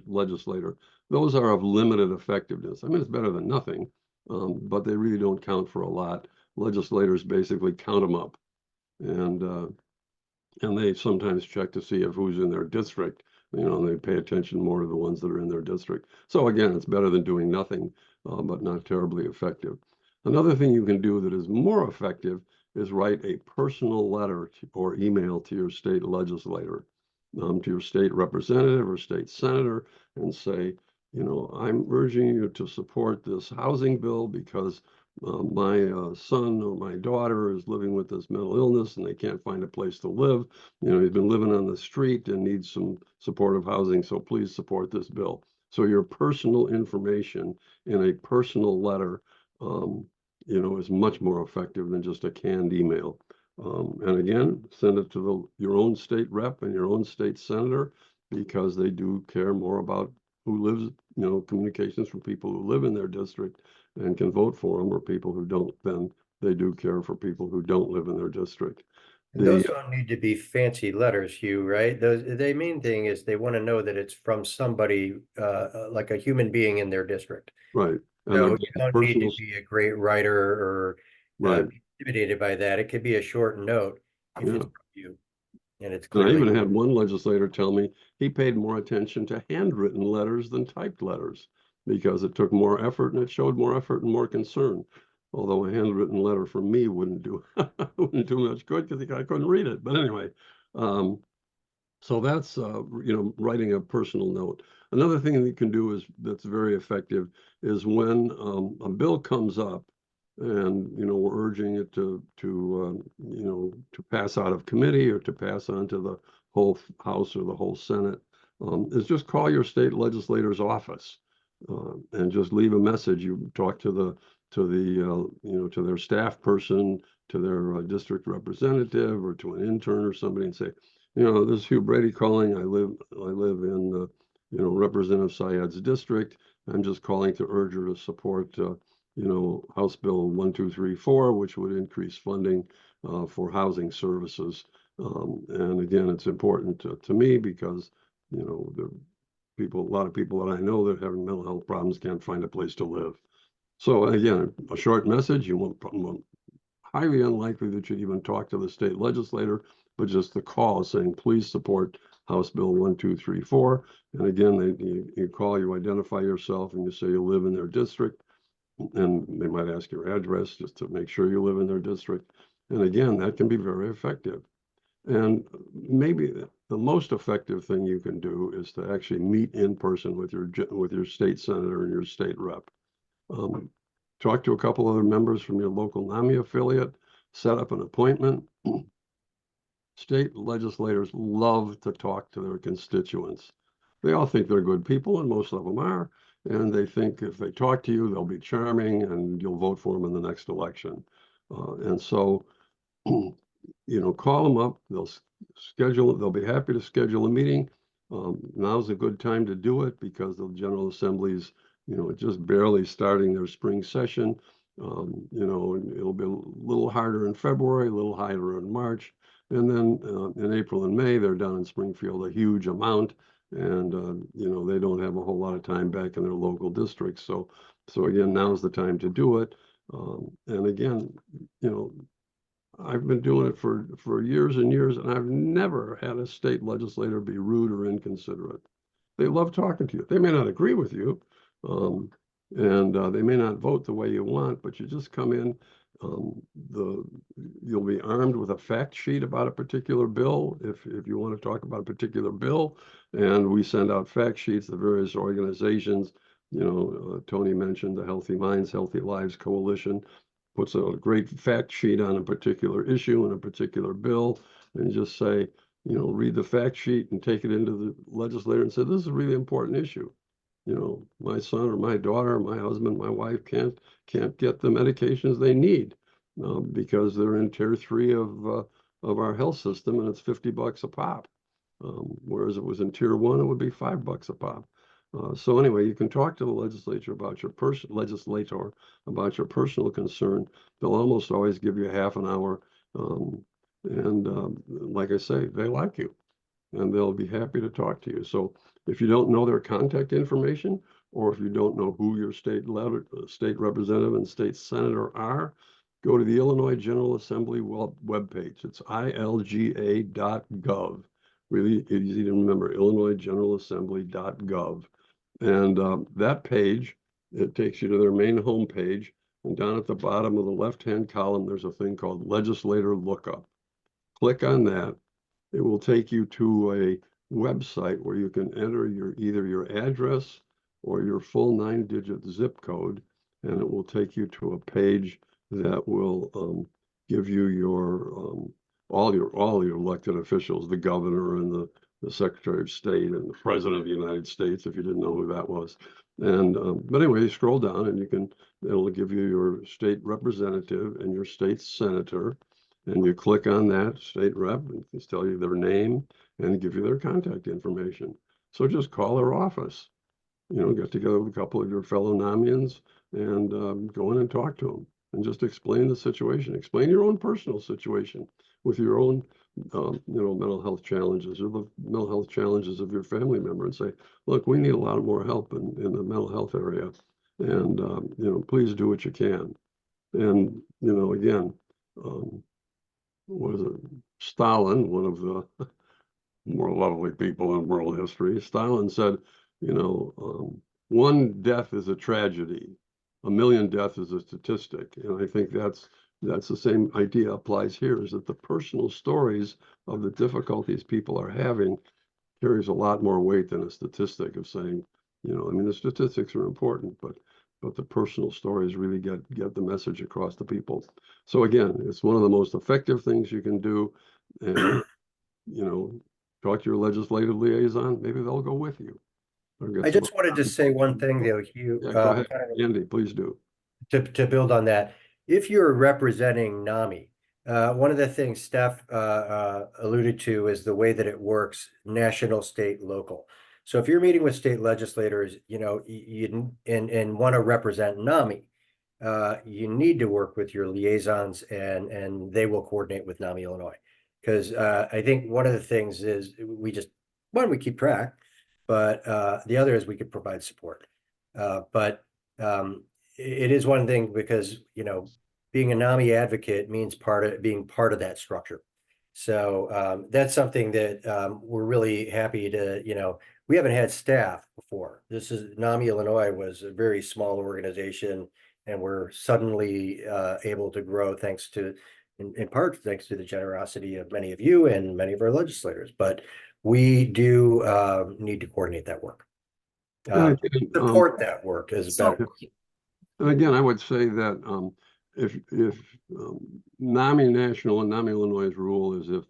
S4: legislator. Those are of limited effectiveness. I mean, it's better than nothing, but they really don't count for a lot. Legislators basically count them up, and they sometimes check to see if who's in their district. They pay attention more to the ones that are in their district. So again, it's better than doing nothing, but not terribly effective. Another thing you can do that is more effective is write a personal letter or email to your state legislator, to your state representative or state senator, and say, I'm urging you to support this housing bill because my son or my daughter is living with this mental illness and they can't find a place to live. He's been living on the street and needs some supportive housing, so please support this bill. So your personal information in a personal letter, is much more effective than just a canned email. And again, send it to your own state rep and your own state senator, because they do care more about who lives, communications from people who live in their district and can vote for them, or people who don't. Then they do care for people who don't live in their district.
S1: And those don't need to be fancy letters, Hugh, right? The main thing is they want to know that it's from somebody like a human being in their district.
S4: Right. And
S1: so you don't need to be a great writer or
S4: right.
S1: Be intimidated by that. It could be a short note if it's from you. And it's
S4: clearly. And I even had one legislator tell me he paid more attention to handwritten letters than typed letters because it took more effort and it showed more effort and more concern. Although a handwritten letter from me wouldn't do much good because I couldn't read it. But anyway, so that's writing a personal note. Another thing that you can do that's very effective is when a bill comes up, and we're urging it to pass out of committee or to pass on to the whole House or the whole Senate, is just call your state legislator's office and just leave a message. You talk to their staff person, to their district representative, or to an intern or somebody, and say, this is Hugh Brady calling. I live in Representative Syed's district. I'm just calling to urge her to support House Bill 1234, which would increase funding for housing services. And again, it's important to me because, a lot of people that I know that are having mental health problems can't find a place to live. So again, a short message. You won't highly unlikely that you'd even talk to the state legislator, but just the call saying, please support House Bill 1234. And again, you call, you identify yourself, and you say you live in their district. And they might ask your address just to make sure you live in their district. And again, that can be very effective. And maybe the most effective thing you can do is to actually meet in person with your state senator and your state rep. Talk to a couple other members from your local NAMI affiliate, set up an appointment. State legislators love to talk to their constituents. They all think they're good people, and most of them are. and they think if they talk to you, they'll be charming and you'll vote for them in the next election. And so, you know, call them up. They'll be happy to schedule a meeting. Now's a good time to do it because the General Assembly's, you know, just barely starting their spring session. You know, it'll be a little harder in February, a little harder in March. And then in April and May, they're down in Springfield a huge amount. And, you know, they don't have a whole lot of time back in their local districts. So again, now's the time to do it. And again, you know, I've been doing it for years and years, and I've never had a state legislator be rude or inconsiderate. They love talking to you. They may not agree with you, and they may not vote the way you want, but you just come in. You'll be armed with a fact sheet about a particular bill if you want to talk about a particular bill, and we send out fact sheets to various organizations. You know, Tony mentioned the Healthy Minds, Healthy Lives Coalition puts a great fact sheet on a particular issue and a particular bill, and just say, you know, read the fact sheet and take it into the legislator and say, this is a really important issue. You know, my son or my daughter, or my husband, my wife can't get the medications they need because they're in tier 3 of our health system, and it's $50 a pop. Whereas it was in tier 1, it would be $5 a pop. So anyway, you can talk to the legislator about your personal concern. They'll almost always give you half an hour. Like I say, they like you and they'll be happy to talk to you. So if you don't know their contact information, or if you don't know who your state representative and state senator are, go to the Illinois General Assembly webpage. It's ilga.gov. Really easy to remember, illinoisgeneralassembly.gov. And that page, it takes you to their main home page. And down at the bottom of the left-hand column, there's a thing called Legislator Lookup. Click on that. It will take you to a website where you can enter either your address or your full 9-digit zip code. And it will take you to a page that will give you your all your elected officials, the governor and the Secretary of State and the President of the United States, if you didn't know who that was. And but anyway, you scroll down and it'll give you your state representative and your state senator, and you click on that state rep and it's tell you their name and give you their contact information. So just call their office, you know, get together with a couple of your fellow NAMIans and go in and talk to them and just explain the situation, explain your own personal situation with your own you know, mental health challenges or the mental health challenges of your family member, and say, look, we need a lot more help in the mental health area, and you know, please do what you can. And you know, again, what is it? Stalin, one of the more lovely people in world history, Stalin said, you know, one death is a tragedy, a million deaths is a statistic. And I think that's the same idea applies here, is that the personal stories of the difficulties people are having carries a lot more weight than a statistic of saying, you know, I mean, the statistics are important, but the personal stories really get the message across to people. So again, it's one of the most effective things you can do. And, you know, talk to your legislative liaison, maybe they'll go with you.
S1: I just wanted to say one thing, though, Hugh.
S4: Yeah, go ahead, Andy, please do.
S1: To build on that, if you're representing NAMI, one of the things Steph alluded to is the way that it works, national, state, local. So if you're meeting with state legislators, you know, and want to represent NAMI, you need to work with your liaisons, and they will coordinate with NAMI Illinois. Because I think one of the things is we keep track, but the other is we could provide support. But it is one thing because, you know, being a NAMI advocate means being part of that structure. So that's something that we're really happy to, you know, we haven't had staff before. NAMI Illinois was a very small organization, and we're suddenly able to grow thanks to, in part, thanks to the generosity of many of you and many of our legislators. But we do need to coordinate that work. Support that work is better.
S4: And again, I would say that if NAMI National and NAMI Illinois' rule is if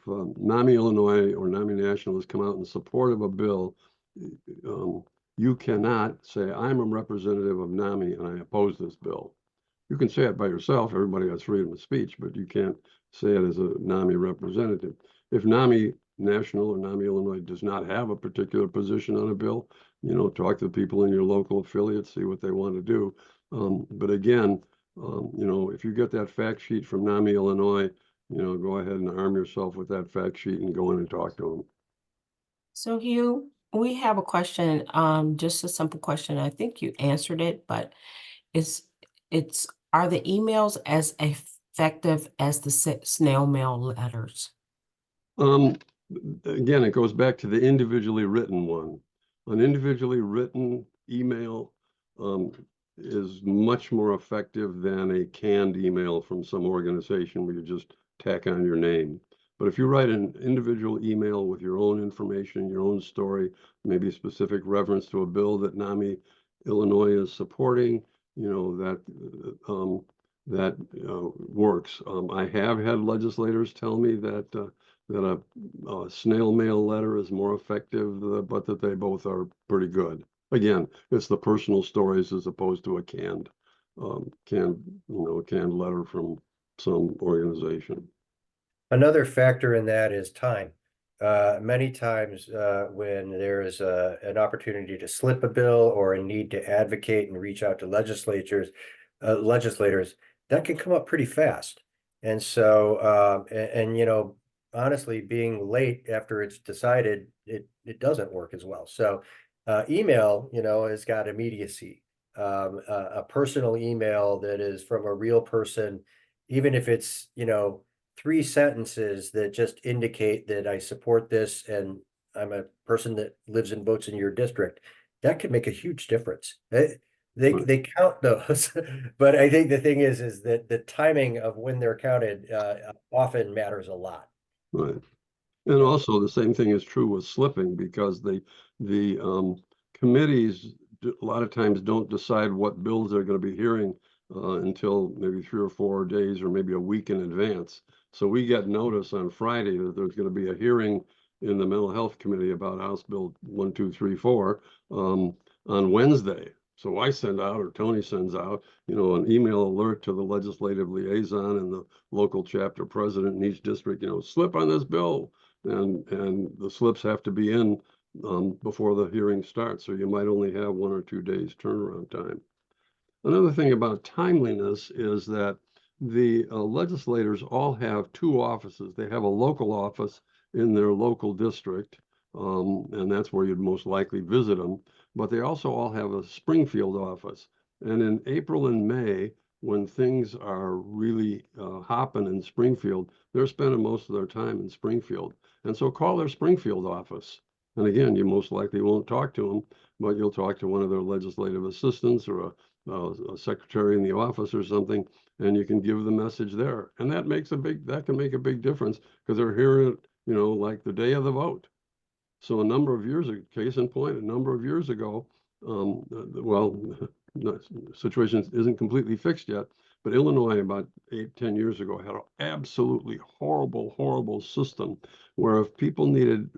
S4: NAMI Illinois or NAMI National has come out in support of a bill, you you cannot say, I'm a representative of NAMI and I oppose this bill. You can say it by yourself. Everybody has freedom of speech, but you can't say it as a NAMI representative. If NAMI National or NAMI Illinois does not have a particular position on a bill, talk to the people in your local affiliate, see what they want to do. But again, if you get that fact sheet from NAMI Illinois, go ahead and arm yourself with that fact sheet and go in and talk to them.
S5: So Hugh, we have a question, just a simple question. I think you answered it, but are the emails as effective as the snail mail letters?
S4: Again, it goes back to the individually written one. An individually written email is much more effective than a canned email from some organization where you just tack on your name. But if you write an individual email with your own information, your own story, maybe a specific reference to a bill that NAMI Illinois is supporting, that works. I have had legislators tell me that a snail mail letter is more effective, but that they both are pretty good. Again, it's the personal stories as opposed to a canned letter from some organization.
S1: Another factor in that is time. Many times when there is an opportunity to slip a bill or a need to advocate and reach out to legislators, that can come up pretty fast. And so, honestly, being late after it's decided, it doesn't work as well. So email, has got immediacy. A personal email that is from a real person, even if it's, 3 sentences that just indicate that I support this and I'm a person that lives and votes in your district, that could make a huge difference. They count those, but I think the thing is that the timing of when they're counted often matters a lot.
S4: Right. And also the same thing is true with slipping, because the committees a lot of times don't decide what bills they're going to be hearing until maybe 3 or 4 days or maybe a week in advance. So we get notice on Friday that there's going to be a hearing in the Mental Health Committee about House Bill 1234 on Wednesday. So I send out, or Tony sends out, an email alert to the legislative liaison and the local chapter president in each district, slip on this bill. And the slips have to be in before the hearing starts. So you might only have 1 or 2 days turnaround time. Another thing about timeliness is that the legislators all have 2 offices. They have a local office in their local district, and that's where you'd most likely visit them. But they also all have a Springfield office. And in April and May, when things are really hopping in Springfield, they're spending most of their time in Springfield. And so call their Springfield office. And again, you most likely won't talk to them, but you'll talk to one of their legislative assistants or a secretary in the office or something, and you can give the message there. And that can make a big difference, because they're hearing it, like the day of the vote. So a number of years ago, the situation isn't completely fixed yet, but Illinois about 8-10 years ago had an absolutely horrible system where if people had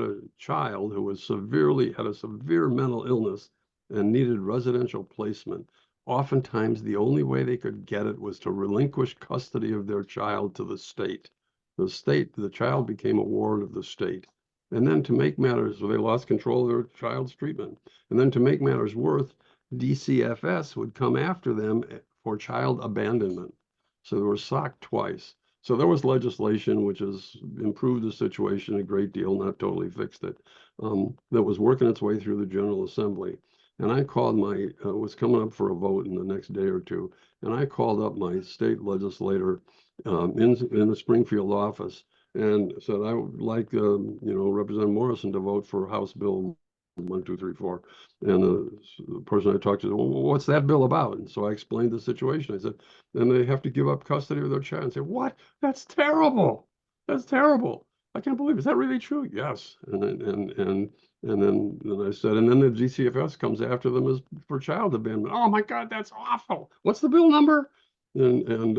S4: a child who had a severe mental illness and needed residential placement, oftentimes the only way they could get it was to relinquish custody of their child to the state. The child became a ward of the state. And then to make matters, they lost control of their child's treatment. And then to make matters worse, DCFS would come after them for child abandonment. So they were socked twice. So there was legislation which has improved the situation a great deal, not totally fixed it, that was working its way through the General Assembly. And I called was coming up for a vote in the next day or two, and I called up my state legislator in the Springfield office and said, I would like, Representative Morrison to vote for House Bill 1234. And the person I talked to said, well, what's that bill about? And so I explained the situation. I said, then they have to give up custody of their child. And say, what? That's terrible. That's terrible. I can't believe it. Is that really true? Yes. And then I said, and then the DCFS comes after them as for child abandonment. Oh my God, that's awful. What's the bill number? And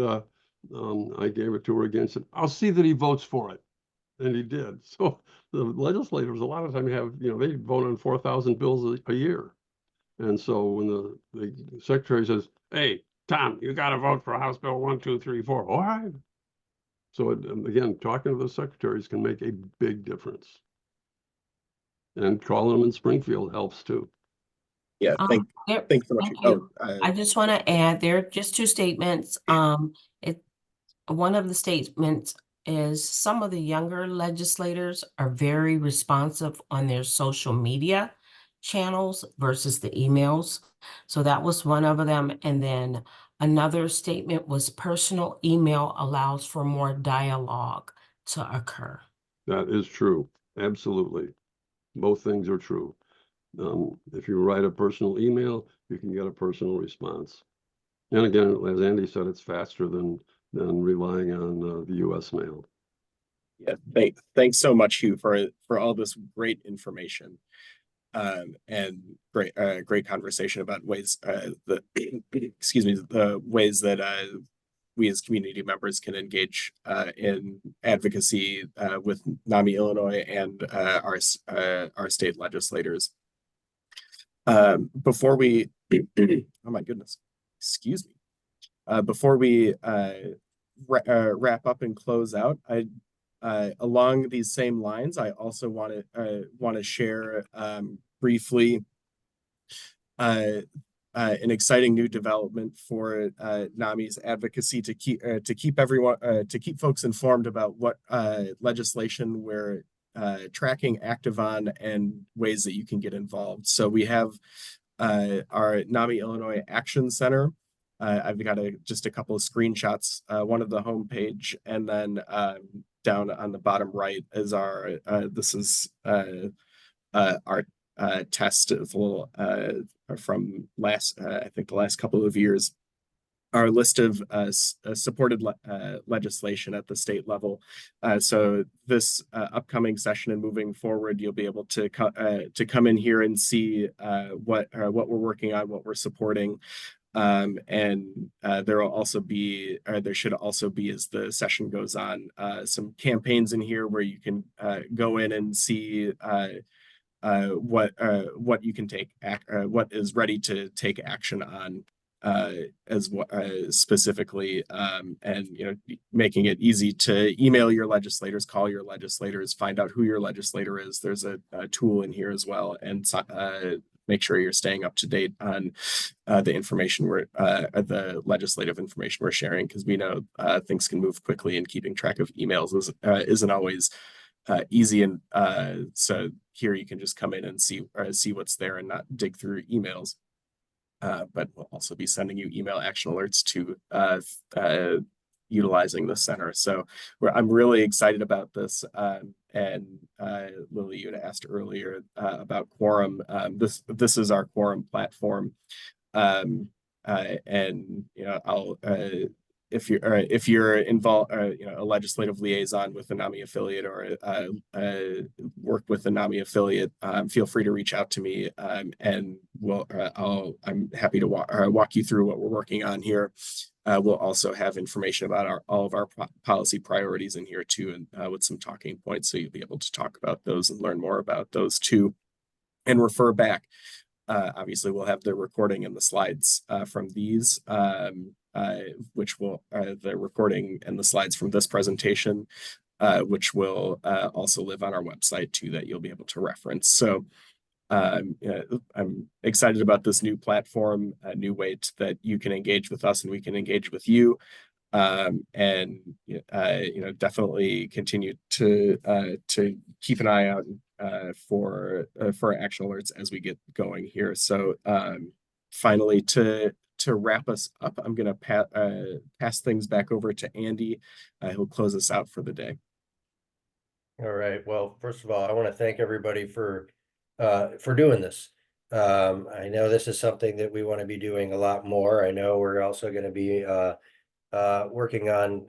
S4: I gave it to her again. Said, I'll see that he votes for it. And he did. So the legislators, a lot of time have, they vote on 4,000 bills a year. And so when the secretary says, hey, Tom, you got to vote for House Bill 1, 2, 3, 4. All right. So again, talking to the secretaries can make a big difference. And calling them in Springfield helps too.
S2: Yeah, thanks so much.
S5: Thank you. I just want to add, there are just two statements. One of the statements is some of the younger legislators are very responsive on their social media channels versus the emails. So that was one of them. And then another statement was personal email allows for more dialogue to occur.
S4: That is true. Absolutely. Both things are true. If you write a personal email, you can get a personal response. And again, as Andy said, it's faster than relying on the U.S. mail.
S2: Yeah, thanks so much, Hugh, for all this great information, and great conversation about ways the ways that we as community members can engage in advocacy with NAMI Illinois and our state legislators. Before we, oh my goodness, excuse me. Before we wrap up and close out, along these same lines, I also want to share briefly an exciting new development for NAMI's advocacy to keep folks informed about what legislation we're tracking, active on, and ways that you can get involved. So we have our NAMI Illinois Action Center. I've got just a couple of screenshots, one of the homepage, and then down on the bottom right is our this is our test of a little from I think the last couple of years, our list of supported legislation at the state level. So this upcoming session and moving forward, you'll be able to come in here and see what we're working on, what we're supporting. And there will also be, or there should also be, as the session goes on, some campaigns in here where you can go in and see what you can take, what is ready to take action on, as specifically, and making it easy to email your legislators, call your legislators, find out who your legislator is. There's a tool in here as well, and make sure you're staying up to date on the information the legislative information we're sharing, because we know things can move quickly, and keeping track of emails isn't always easy. And so here you can just come in and see what's there and not dig through emails. But we'll also be sending you email action alerts to utilizing the center. So I'm really excited about this. And Lily, you had asked earlier about quorum. This is our quorum platform. And I'll if you're involved, a legislative liaison with a NAMI affiliate, or work with a NAMI affiliate, feel free to reach out to me, and I'm happy to walk you through what we're working on here. We'll also have information about all of our policy priorities in here too, and with some talking points, so you'll be able to talk about those and learn more about those too, and refer back. Obviously, we'll have the recording and the slides from these. Which will the recording and the slides from this presentation, which will also live on our website too, that you'll be able to reference. So I'm excited about this new platform, a new way that you can engage with us and we can engage with you, and definitely continue to keep an eye out for action alerts as we get going here. So finally, to wrap us up, I'm going to pass things back over to Andy, who'll close us out for the day.
S6: All right. Well, first of all, I want to thank everybody for doing this. I know this is something that we want to be doing a lot more. I know we're also going to be working on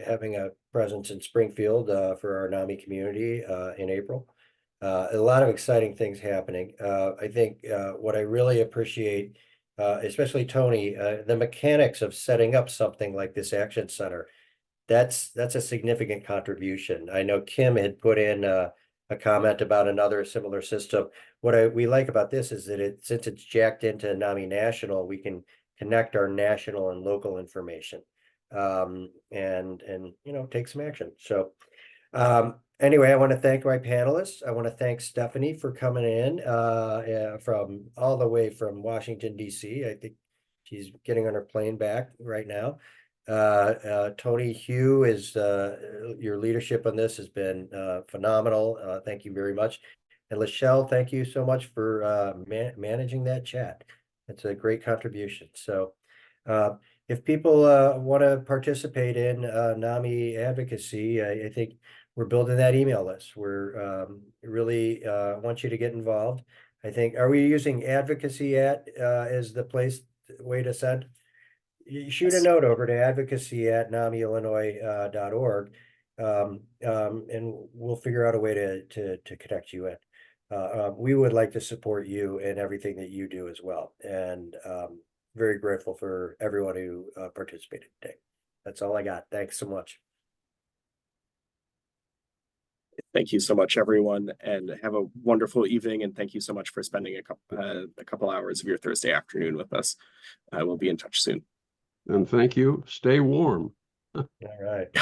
S6: having a presence in Springfield for our NAMI community in April. A lot of exciting things happening. I think what I really appreciate, especially Tony, the mechanics of setting up something like this action center. that's a significant contribution. I know Kim had put in a comment about another similar system. What we like about this is that since it's jacked into NAMI National, we can connect our national and local information, and take some action. So anyway, I want to thank my panelists. I want to thank Stephanie for coming in from all the way from Washington, D.C. I think she's getting on her plane back right now. Tony Hugh, your leadership on this has been phenomenal. Thank you very much. And Lachelle, thank you so much for managing that chat. It's a great contribution. So if people want to participate in NAMI advocacy, I think we're building that email list. We're really want you to get involved. I think, are we using advocacy as the way to send? You shoot a note over to advocacy@NAMIIllinois.org, and we'll figure out a way to connect you in. We would like to support you in everything that you do as well, and very grateful for everyone who participated today. That's all I got. Thanks so much.
S2: Thank you so much, everyone, and have a wonderful evening. And thank you so much for spending a couple hours of your Thursday afternoon with us. We'll be in touch soon.
S4: And thank you. Stay warm.
S6: All right.